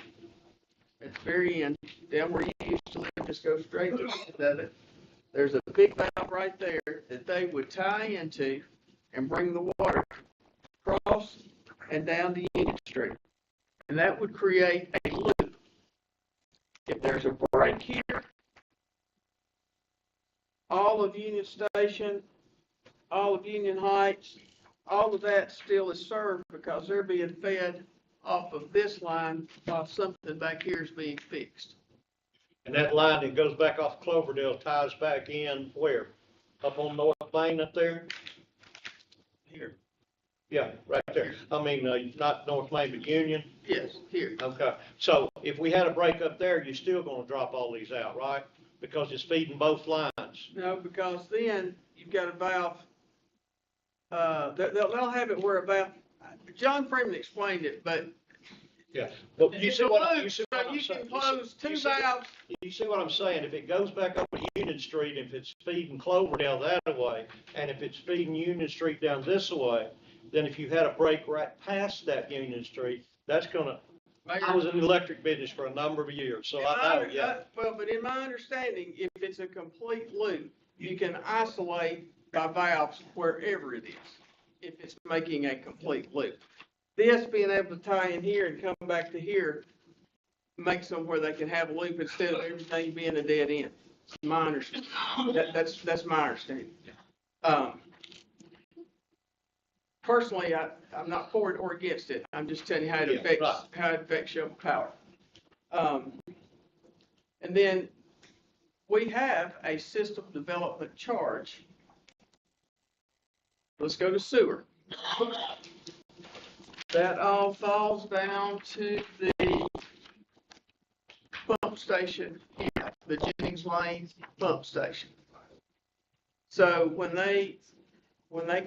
At the very end, down where you used to live, just go straight to the end of it. There's a big valve right there that they would tie into and bring the water across and down to Union Street. And that would create a loop. If there's a break here, all of Union Station, all of Union Heights, all of that still is served because they're being fed off of this line while something back here is being fixed. And that line that goes back off Cloverdale ties back in where? Up on North Main up there? Here. Yeah, right there. I mean, not North Main, but Union? Yes, here. Okay. So if we had a break up there, you're still gonna drop all these out, right? Because it's feeding both lines. No, because then you've got a valve. They'll have it where a valve. John Freeman explained it, but yeah. But you see what I'm saying? You can close two valves. You see what I'm saying? If it goes back up to Union Street, if it's feeding Cloverdale that way, and if it's feeding Union Street down this way, then if you had a break right past that Union Street, that's gonna. I was in the electric business for a number of years, so I know. Yeah. Well, but in my understanding, if it's a complete loop, you can isolate by valves wherever it is. If it's making a complete loop. This being able to tie in here and come back to here makes them where they can have a loop instead of everything being a dead end. My understanding. That's my understanding. Personally, I'm not for it or against it. I'm just telling you how it affects your power. And then we have a system development charge. Let's go to sewer. That all falls down to the pump station here, the Jennings Lane pump station. So when they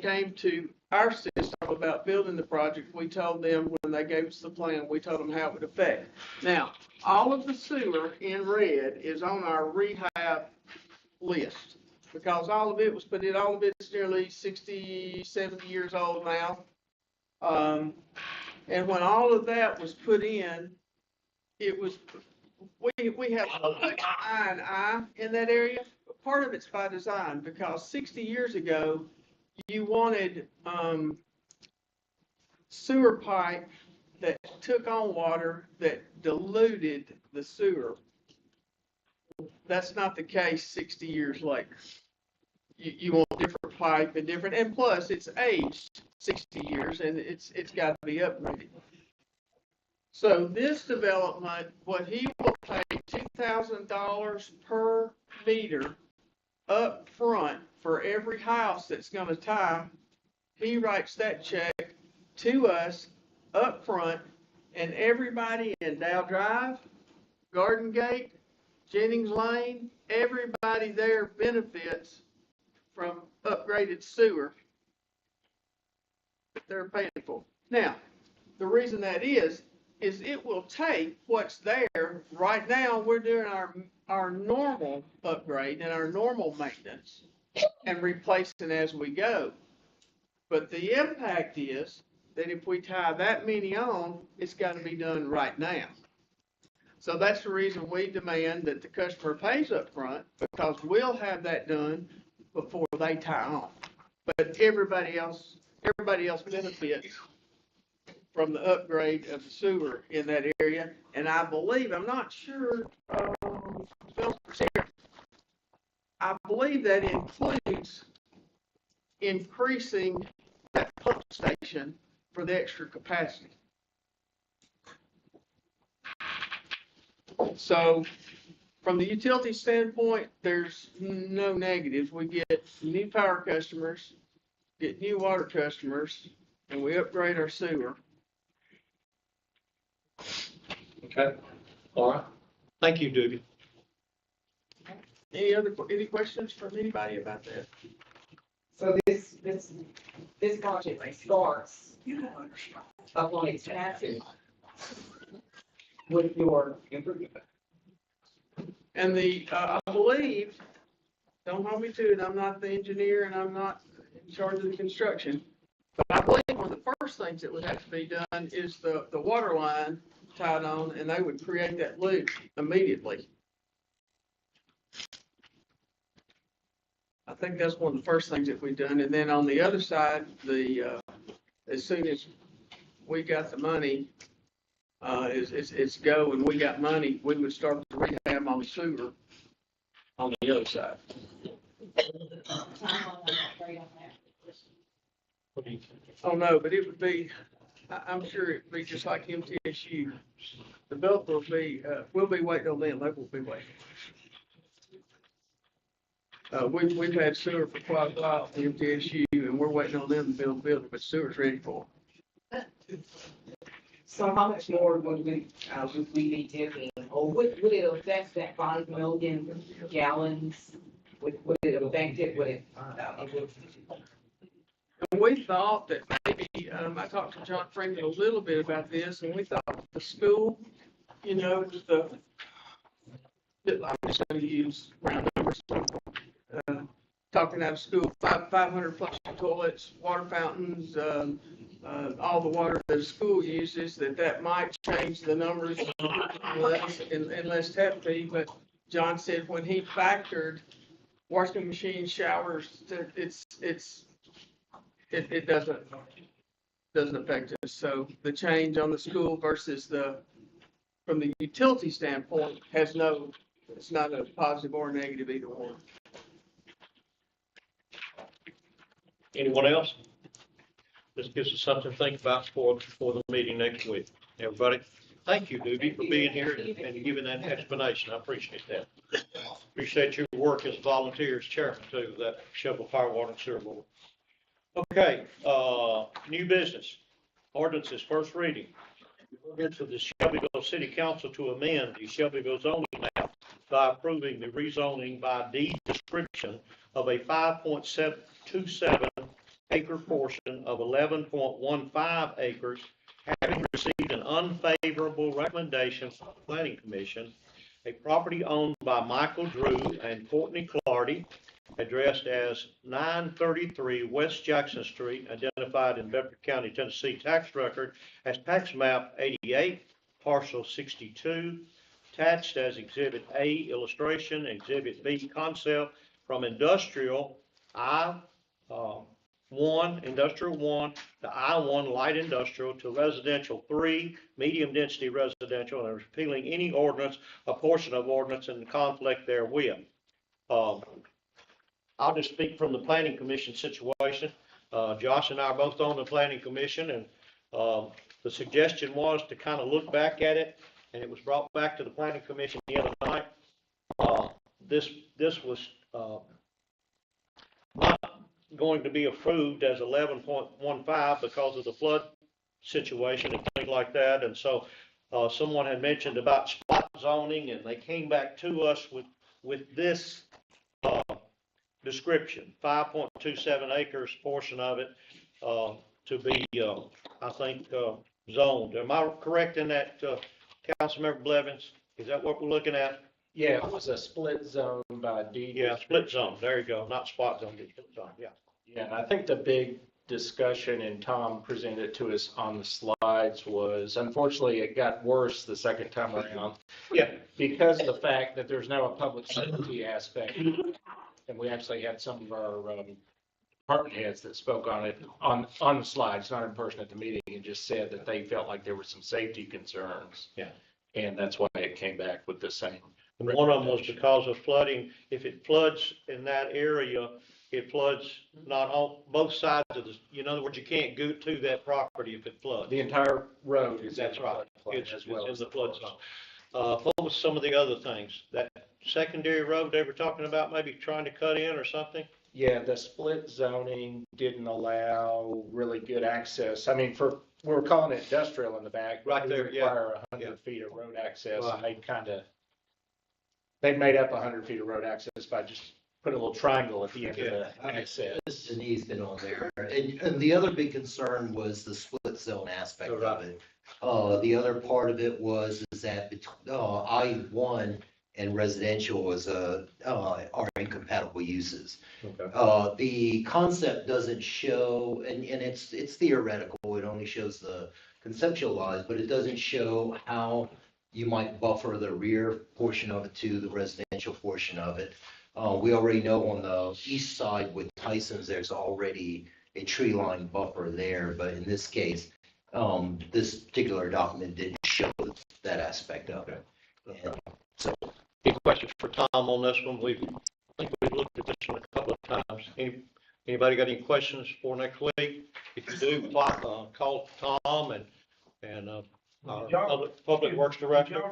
came to our system about building the project, we told them when they gave us the plan, we told them how it would affect. Now, all of the sewer in red is on our rehab list. Because all of it was put in, all of it's nearly 60, 70 years old now. And when all of that was put in, it was, we have I and I in that area. But part of it's by design because 60 years ago, you wanted sewer pipe that took on water that diluted the sewer. That's not the case 60 years later. You want different pipe and different, and plus it's aged 60 years and it's got to be upgraded. So this development, what he will pay $2,000 per meter up front for every house that's gonna tie. He writes that check to us up front, and everybody in Dow Drive, Garden Gate, Jennings Lane, everybody there benefits from upgraded sewer that they're paying for. Now, the reason that is it will take what's there. Right now, we're doing our normal upgrade and our normal maintenance and replacing as we go. But the impact is that if we tie that many on, it's got to be done right now. So that's the reason we demand that the customer pays up front, because we'll have that done before they tie on. But everybody else benefits from the upgrade of the sewer in that area. And I believe, I'm not sure, I believe that includes increasing that pump station for the extra capacity. So from the utility standpoint, there's no negatives. We get new power customers, get new water customers, and we upgrade our sewer. Okay, all right. Thank you, Doobie. Any questions from anybody about that? So this project starts up on its passage with your improvement. And I believe, don't hold me to it, I'm not the engineer and I'm not in charge of the construction, but I believe one of the first things that would have to be done is the water line tied on, and they would create that loop immediately. I think that's one of the first things that we've done. And then on the other side, as soon as we got the money, it's go and we got money, we would start the rehab on the sewer on the other side. Oh, no, but it would be, I'm sure it'd be just like MTSU. The developer will be, we'll be waiting on them, they will be waiting. We've had sewer for quite a while at MTSU, and we're waiting on them to build the building, but sewer's ready for them. So how much more would we be dipping, or would it affect that 5 million gallons? Would it affect it? Would it? And we thought that maybe, I talked to John Franklin a little bit about this, and we thought the school, you know, I'm just going to use round numbers. Talking out of school, 500 plus toilets, water fountains, all the water that the school uses, that might change the numbers in less tap fee. But John said when he factored washing machines, showers, it doesn't affect us. So the change on the school versus from the utility standpoint it's not a positive or negative either one. Anyone else? This gives us something to think about for the meeting next week. Everybody, thank you, Doobie, for being here and giving that explanation. I appreciate that. Appreciate your work as a volunteer as chairman too, of that Shelbyville Fire, Water, and Sewer Board. Okay, new business. Ordinances, first reading. Ordinance of the Shelbyville City Council to amend the Shelbyville zoning map by approving the rezoning by deed description of a 5.27 acre portion of 11.15 acres, having received an unfavorable recommendation from the Planning Commission, a property owned by Michael Drew and Courtney Clardy, addressed as 933 West Jackson Street, identified in Bedford County, Tennessee tax record as tax map 88, parcel 62, attached as Exhibit A, illustration, Exhibit B, concept, from industrial I-1, industrial 1 to I-1 light industrial to residential 3, medium density residential, and repealing any ordinance, a portion of ordinance in conflict therewith. I'll just speak from the planning commission situation. Josh and I are both on the planning commission, and, the suggestion was to kind of look back at it, and it was brought back to the planning commission the other night. This was, not going to be approved as 11.15 because of the flood situation and things like that, and so, someone had mentioned about spot zoning, and they came back to us with this, description, 5.27 acres portion of it, to be, I think, zoned. Am I correct in that, Councilmember Blevins? Is that what we're looking at? Yeah, it was a split zone by deed. Yeah, split zone, there you go, not spot zone, split zone, yeah. Yeah, and I think the big discussion, and Tom presented to us on the slides, was unfortunately it got worse the second time around. Yeah. Because of the fact that there's now a public safety aspect, and we actually had some of our department heads that spoke on it on the slides, not in person at the meeting, and just said that they felt like there were some safety concerns. Yeah. And that's why it came back with the same. And one of them was because of flooding. If it floods in that area, it floods not on both sides of the, in other words, you can't go to that property if it floods. The entire road is. That's right. It's as well in as the flood zone. What was some of the other things? That secondary road they were talking about, maybe trying to cut in or something? Yeah, the split zoning didn't allow really good access. I mean, we were calling it industrial in the back. Right there, yeah. Require 100 feet of road access, Right. and they made up 100 feet of road access by just putting a little triangle at the end of the access. Denise been on there, and the other big concern was the split zone aspect of it. The other part of it was is that I-1 and residential was are incompatible uses. Okay. The concept doesn't show, and it's theoretical, it only shows the conceptualized, but it doesn't show how you might buffer the rear portion of it to the residential portion of it. We already know on the east side with Tyson's, there's already a tree line buffer there, but in this case, this particular document didn't show that aspect of it. And so, Any questions for Tom on this one? I think we've looked at this one a couple of times. Anybody got any questions for next week? If you do, call Tom and our public works director.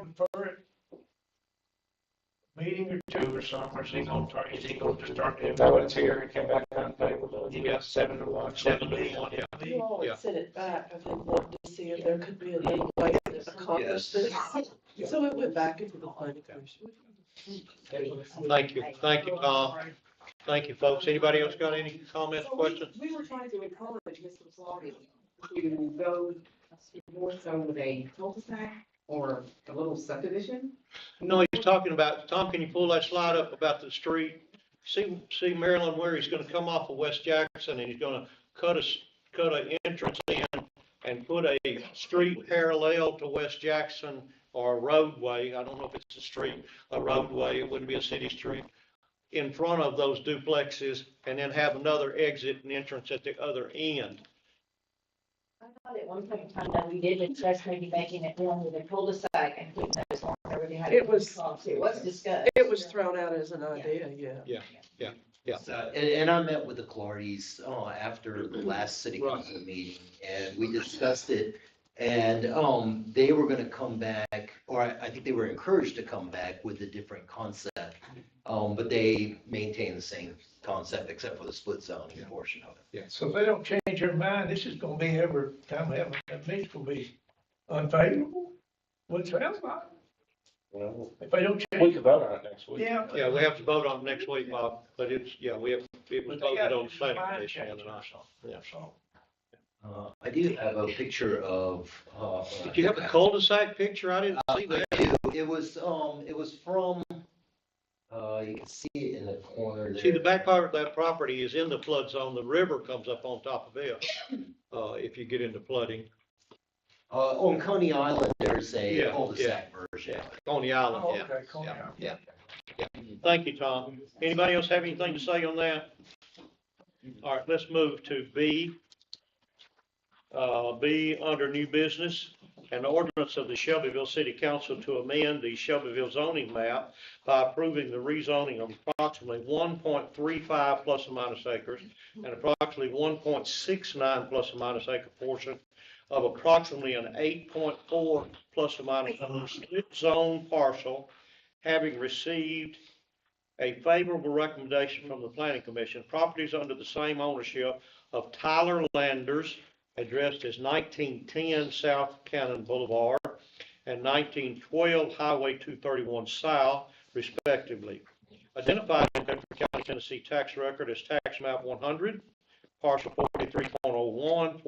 Meeting or two or something, or is he gonna try, is he gonna just start doing? No one's here, it came back unfavorable. You got 7-1. 7-1, yeah. You all Yeah. had sent it back, I think, wanting to see if there could be another way to accomplish this. So it went back into the planning commission. Thank you, Tom. Thank you, folks. Anybody else got any comments, questions? We were trying to encourage Mr. Slaughter to go more so with a cul-de-sac or a little subdivision. No, he's talking about, Tom, can you pull that slide up about the street? See Maryland where he's gonna come off of West Jackson and he's gonna cut a entrance in and put a street parallel to West Jackson or a roadway. I don't know if it's a street, a roadway. It wouldn't be a city street in front of those duplexes and then have another exit and entrance at the other end. I thought at one point in time that we did discuss maybe making it one with a cul-de-sac and putting those on everything. It was- It was discussed. It was thrown out as an idea, yeah. Yeah. and I met with the Clardy's after the last city council meeting, and we discussed it. And they were gonna come back, or I think they were encouraged to come back with a different concept. But they maintain the same concept except for the split zoning portion of it. So if they don't change their mind, this is gonna be every time we have a meeting, it's gonna be unfavorable. What it sounds like. Well, If they don't we change. can vote on it next week. Yeah. Yeah, we have to vote on it next week, Bob, but it was But they voted gotta on the planning mind commission change the other or night. something. Yeah. So, I do have a picture of. Did you have a cul-de-sac picture? I didn't see that. I do. It was from, you can see it in the corner there. See, the back part of that property is in the flood zone. The river comes up on top of it, if you get into flooding. On Coney Island, there's a Yeah, cul-de-sac version. On the island, oh, yeah. okay, cool. Yeah. Thank you, Tom. Anybody else have anything to say on that? All right, let's move to B. B, under new business, an ordinance of the Shelbyville City Council to amend the Shelbyville zoning map by approving the rezoning of approximately 1.35 plus or minus acres and approximately 1.69 plus or minus acre portion of approximately an 8.4 plus or minus acre split zone parcel, having received a favorable recommendation from the Planning Commission. Properties under the same ownership of Tyler Landers, addressed as 1910 South Cannon Boulevard and 1912 Highway 231 South, respectively. Identified in Bedford County, Tennessee tax record as tax map 100, parcel 43.01,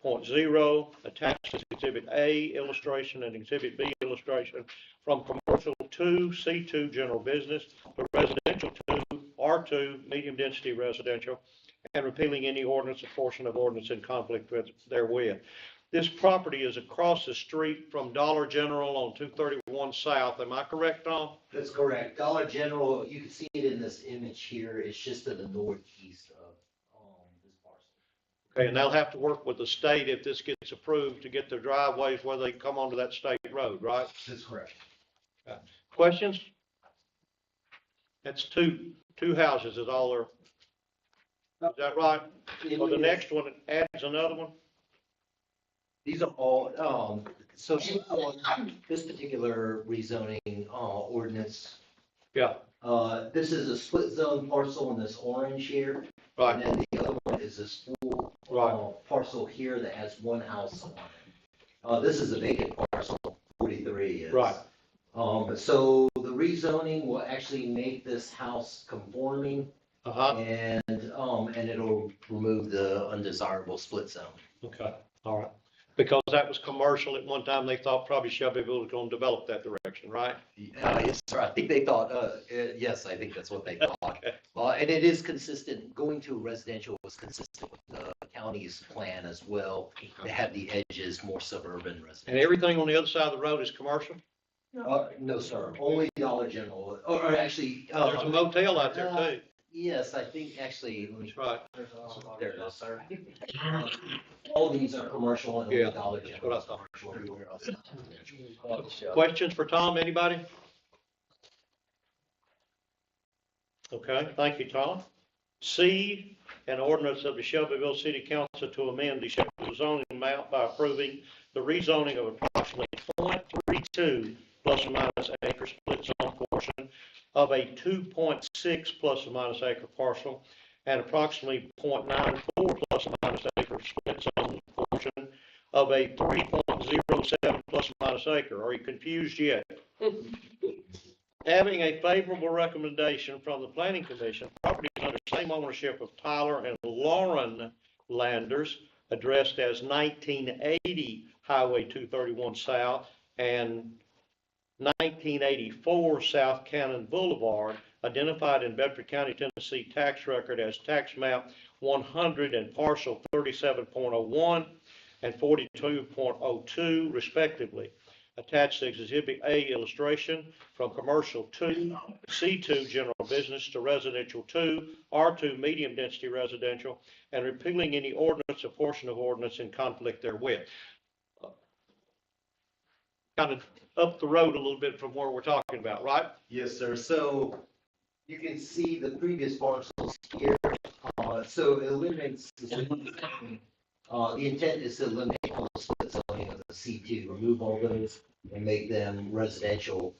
42.0, attached as Exhibit A illustration and Exhibit B illustration from commercial 2, C2 general business to residential 2, R2 medium density residential, and repealing any ordinance or portion of ordinance in conflict with therewith. This property is across the street from Dollar General on 231 South. Am I correct, Tom? That's correct. Dollar General, you can see it in this image here. It's just to the northeast of this parcel. Okay, and they'll have to work with the state if this gets approved to get their driveways where they come onto that state road, right? That's correct. Okay. Questions? That's two houses is all there. Is that right? Well, the next one adds another one? These are all, so this particular rezoning, ordinance. Yeah. This is a split zone parcel in this orange here. Right. And then the other one is this full, parcel here that has one house on it. This is a vacant parcel, 43 is. Right. So the rezoning will actually make this house conforming. And it'll remove the undesirable split zone. Okay, all right. Because that was commercial at one time, they thought probably Shelbyville was going to develop that direction, right? Yes, sir. I think they thought, yes, I think that's what they thought. And it is consistent, going to residential was consistent with the county's plan as well. They have the edges more suburban residential. And everything on the other side of the road is commercial? No, sir. Only Dollar General, or actually. There's a motel out there too. Yes, I think actually. That's right. There it is, sir. All these are commercial and only Dollar General. That's what I thought. Questions for Tom, anybody? Okay, thank you, Tom. C, an ordinance of the Shelbyville City Council to amend the Shelbyville zoning map by approving the rezoning of approximately 0.32 plus or minus acre split zone portion of a 2.6 plus or minus acre parcel and approximately 0.94 plus or minus acre split zone portion of a 3.07 plus or minus acre. Are you confused yet? Having a favorable recommendation from the Planning Commission, properties under same ownership of Tyler and Lauren Landers, addressed as 1980 Highway 231 South and 1984 South Cannon Boulevard, identified in Bedford County, Tennessee tax record as tax map 100 and parcel 37.01 and 42.02 respectively. Attached as Exhibit A illustration from commercial 2, C2 general business to residential 2, R2 medium density residential, and repealing any ordinance or portion of ordinance in conflict therewith. Kind of up the road a little bit from where we're talking about, right? Yes, sir. So you can see the previous parcels here. So it eliminates the intent is to eliminate all the split zoning of the C2, remove all those and make them residential.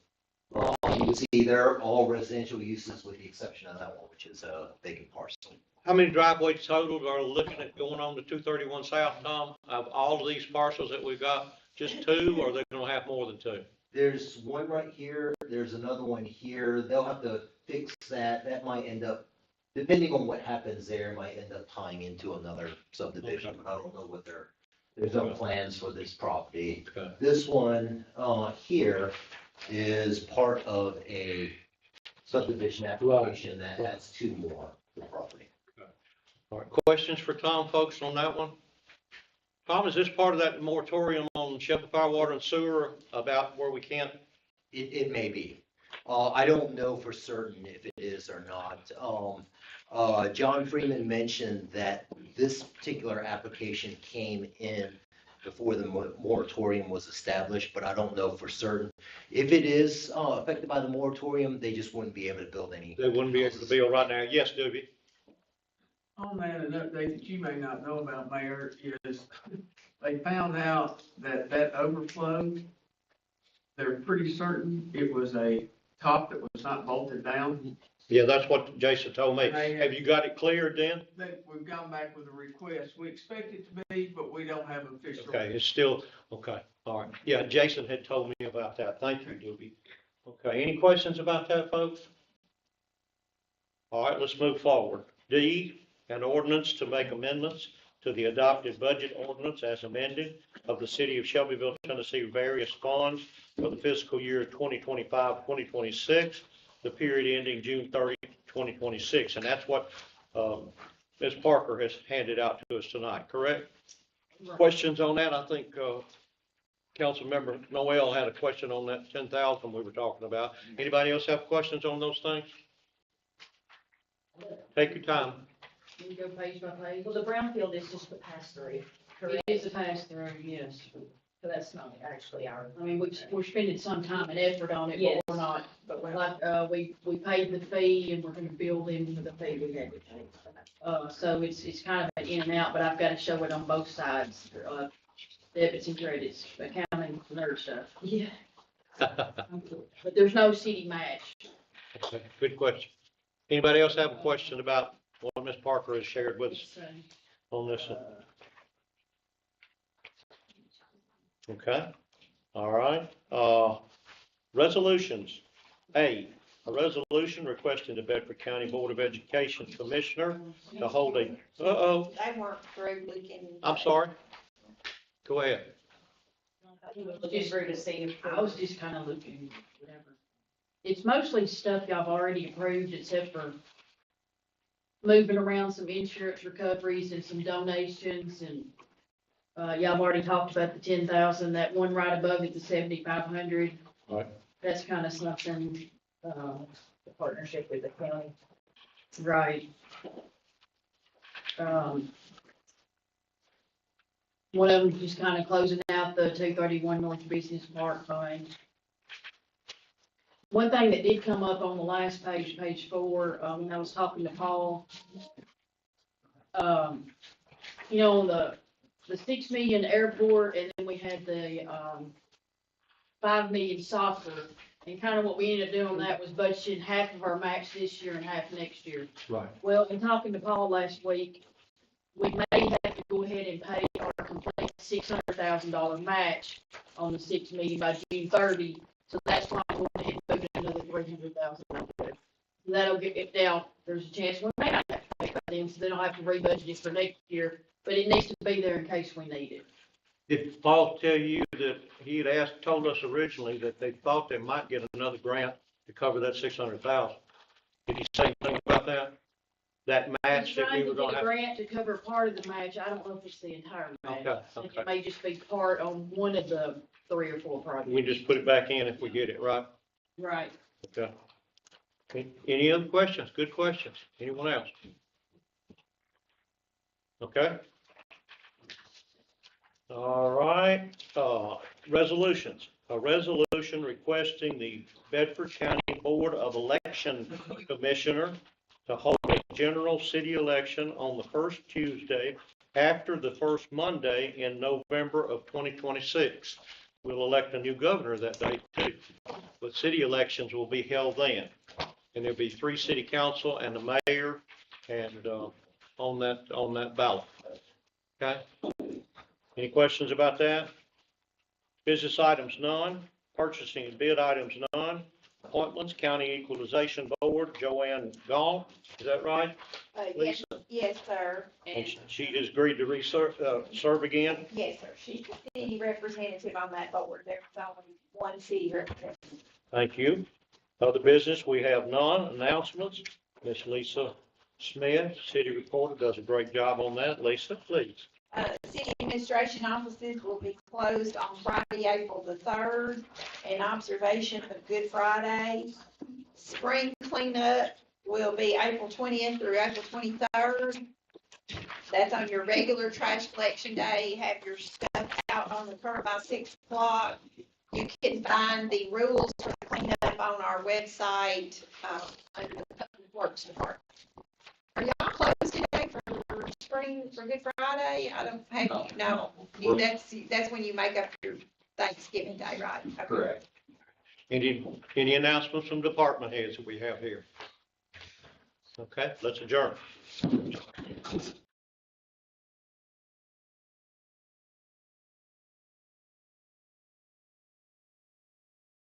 You can see they're all residential uses with the exception of that one, which is a vacant parcel. How many driveways total are looking at going on to 231 South, Tom? Of all of these parcels that we've got, just 2, or are they going to have more than 2? There's one right here. There's another one here. They'll have to fix that. That might end up, depending on what happens there, might end up tying into another subdivision. I don't know what there's no plans for this property. Okay. This one, here is part of a subdivision application that adds 2 more to the property. All right, questions for Tom, folks, on that one? Tom, is this part of that moratorium on Shelbyville Power, Water, and Sewer about where we can't? It may be. I don't know for certain if it is or not. John Freeman mentioned that this particular application came in before the moratorium was established, but I don't know for certain. If it is, affected by the moratorium, they just wouldn't be able to build any. They wouldn't be able to build right now. Yes, Doobie? On that, an update that you may not know about, Mayor, is they found out that that overflow, they're pretty certain it was a top that was not bolted down. Yeah, that's what Jason told me. Have you got it cleared then? We've gone back with a request. We expect it to be, but we don't have official. Okay, it's still, okay, all right. Yeah, Jason had told me about that. Thank you, Doobie. Okay, any questions about that, folks? All right, let's move forward. D, an ordinance to make amendments to the adopted budget ordinance as amended of the city of Shelbyville, Tennessee, various funds for the fiscal year 2025, 2026, the period ending June 30, 2026. And that's what Ms. Parker has handed out to us tonight, correct? Right. Questions on that? I think Councilmember Noel had a question on that 10,000 we were talking about. Anybody else have questions on those things? Take your time. Can you go page by page? Well, the brownfield is just the pass-through, It correct? is a pass-through, yes. So that's not actually our. I mean, we're spending some time and effort on it, but Yes. we're not, But we're like, we paid the fee and we're gonna bill them for the fee we had to pay. So it's kind of an in and out, but I've gotta show it on both sides, debits and credits, accounting, nerd stuff. Yeah. But there's no city match. Okay, good question. Anybody else have a question about what Ms. Parker has shared with us It's, on this one? Okay, all right. Resolutions. A resolution requesting the Bedford County Board of Education Commissioner to hold a, They weren't through looking. I'm sorry. Go ahead. Looking through to see if. I was just kind of looking, whatever. It's mostly stuff y'all have already approved, except for moving around some insurance recoveries and some donations, and y'all have already talked about the 10,000, that one right above it, the 7,500. Right. That's kind of something, The partnership with the county. right. One of them just kind of closing out the 231 North Business Park Fund. One thing that did come up on the last page, page 4, when I was talking to Paul, you know, the 6 million airport, and then we had the 5 million soccer, and kind of what we ended up doing on that was budgeting half of our match this year and half next year. Right. Well, in talking to Paul last week, we may have to go ahead and pay our complete $600,000 match on the 6 million by June 30. So that's why I'm going ahead and put another $300,000. That'll get it down. There's a chance we may not have to pay it by then, so they don't have to rebudget it for next year. But it needs to be there in case we need it. Did Paul tell you that he had told us originally that they thought they might get another grant to cover that 600,000? Did he say anything about that? That match He's that we trying were to gonna get a have? grant to cover part of the match. I don't know if it's the entire match. Okay, I think okay. it may just be part on one of the 3 or 4 projects. We just put it back in if we get it, right? Right. Okay. Any other questions? Good questions. Anyone else? Okay. All right, resolutions. A resolution requesting the Bedford County Board of Election Commissioner to hold a general city election on the first Tuesday after the first Monday in November of 2026. We'll elect a new governor that day too, but city elections will be held then. And there'll be 3 city council and the mayor and, on that ballot. Okay? Any questions about that? Business items, none. Purchasing and bid items, none. Appointments, County Equalization Board, Joanne Gall, is that right? Yes, yes, sir. And she has agreed to serve again? Yes, sir. She's the city representative on that board. There's only one city representative. Thank you. Other business, we have none. Announcements, Miss Lisa Smith, city reporter, does a great job on that. Lisa, please. City administration offices will be closed on Friday, April the 3rd, in observation of Good Friday. Spring cleanup will be April 20th through April 23rd. That's on your regular trash collection day. Have your stuff out on the curb by 6 o'clock. You can find the rules for the cleanup on our website, under the Public Works Department. Are y'all closed today for Good Friday? I don't have, no, that's when you make up your Thanksgiving Day, right? Okay. Correct. Any announcements from department heads that we have here? Okay, let's adjourn.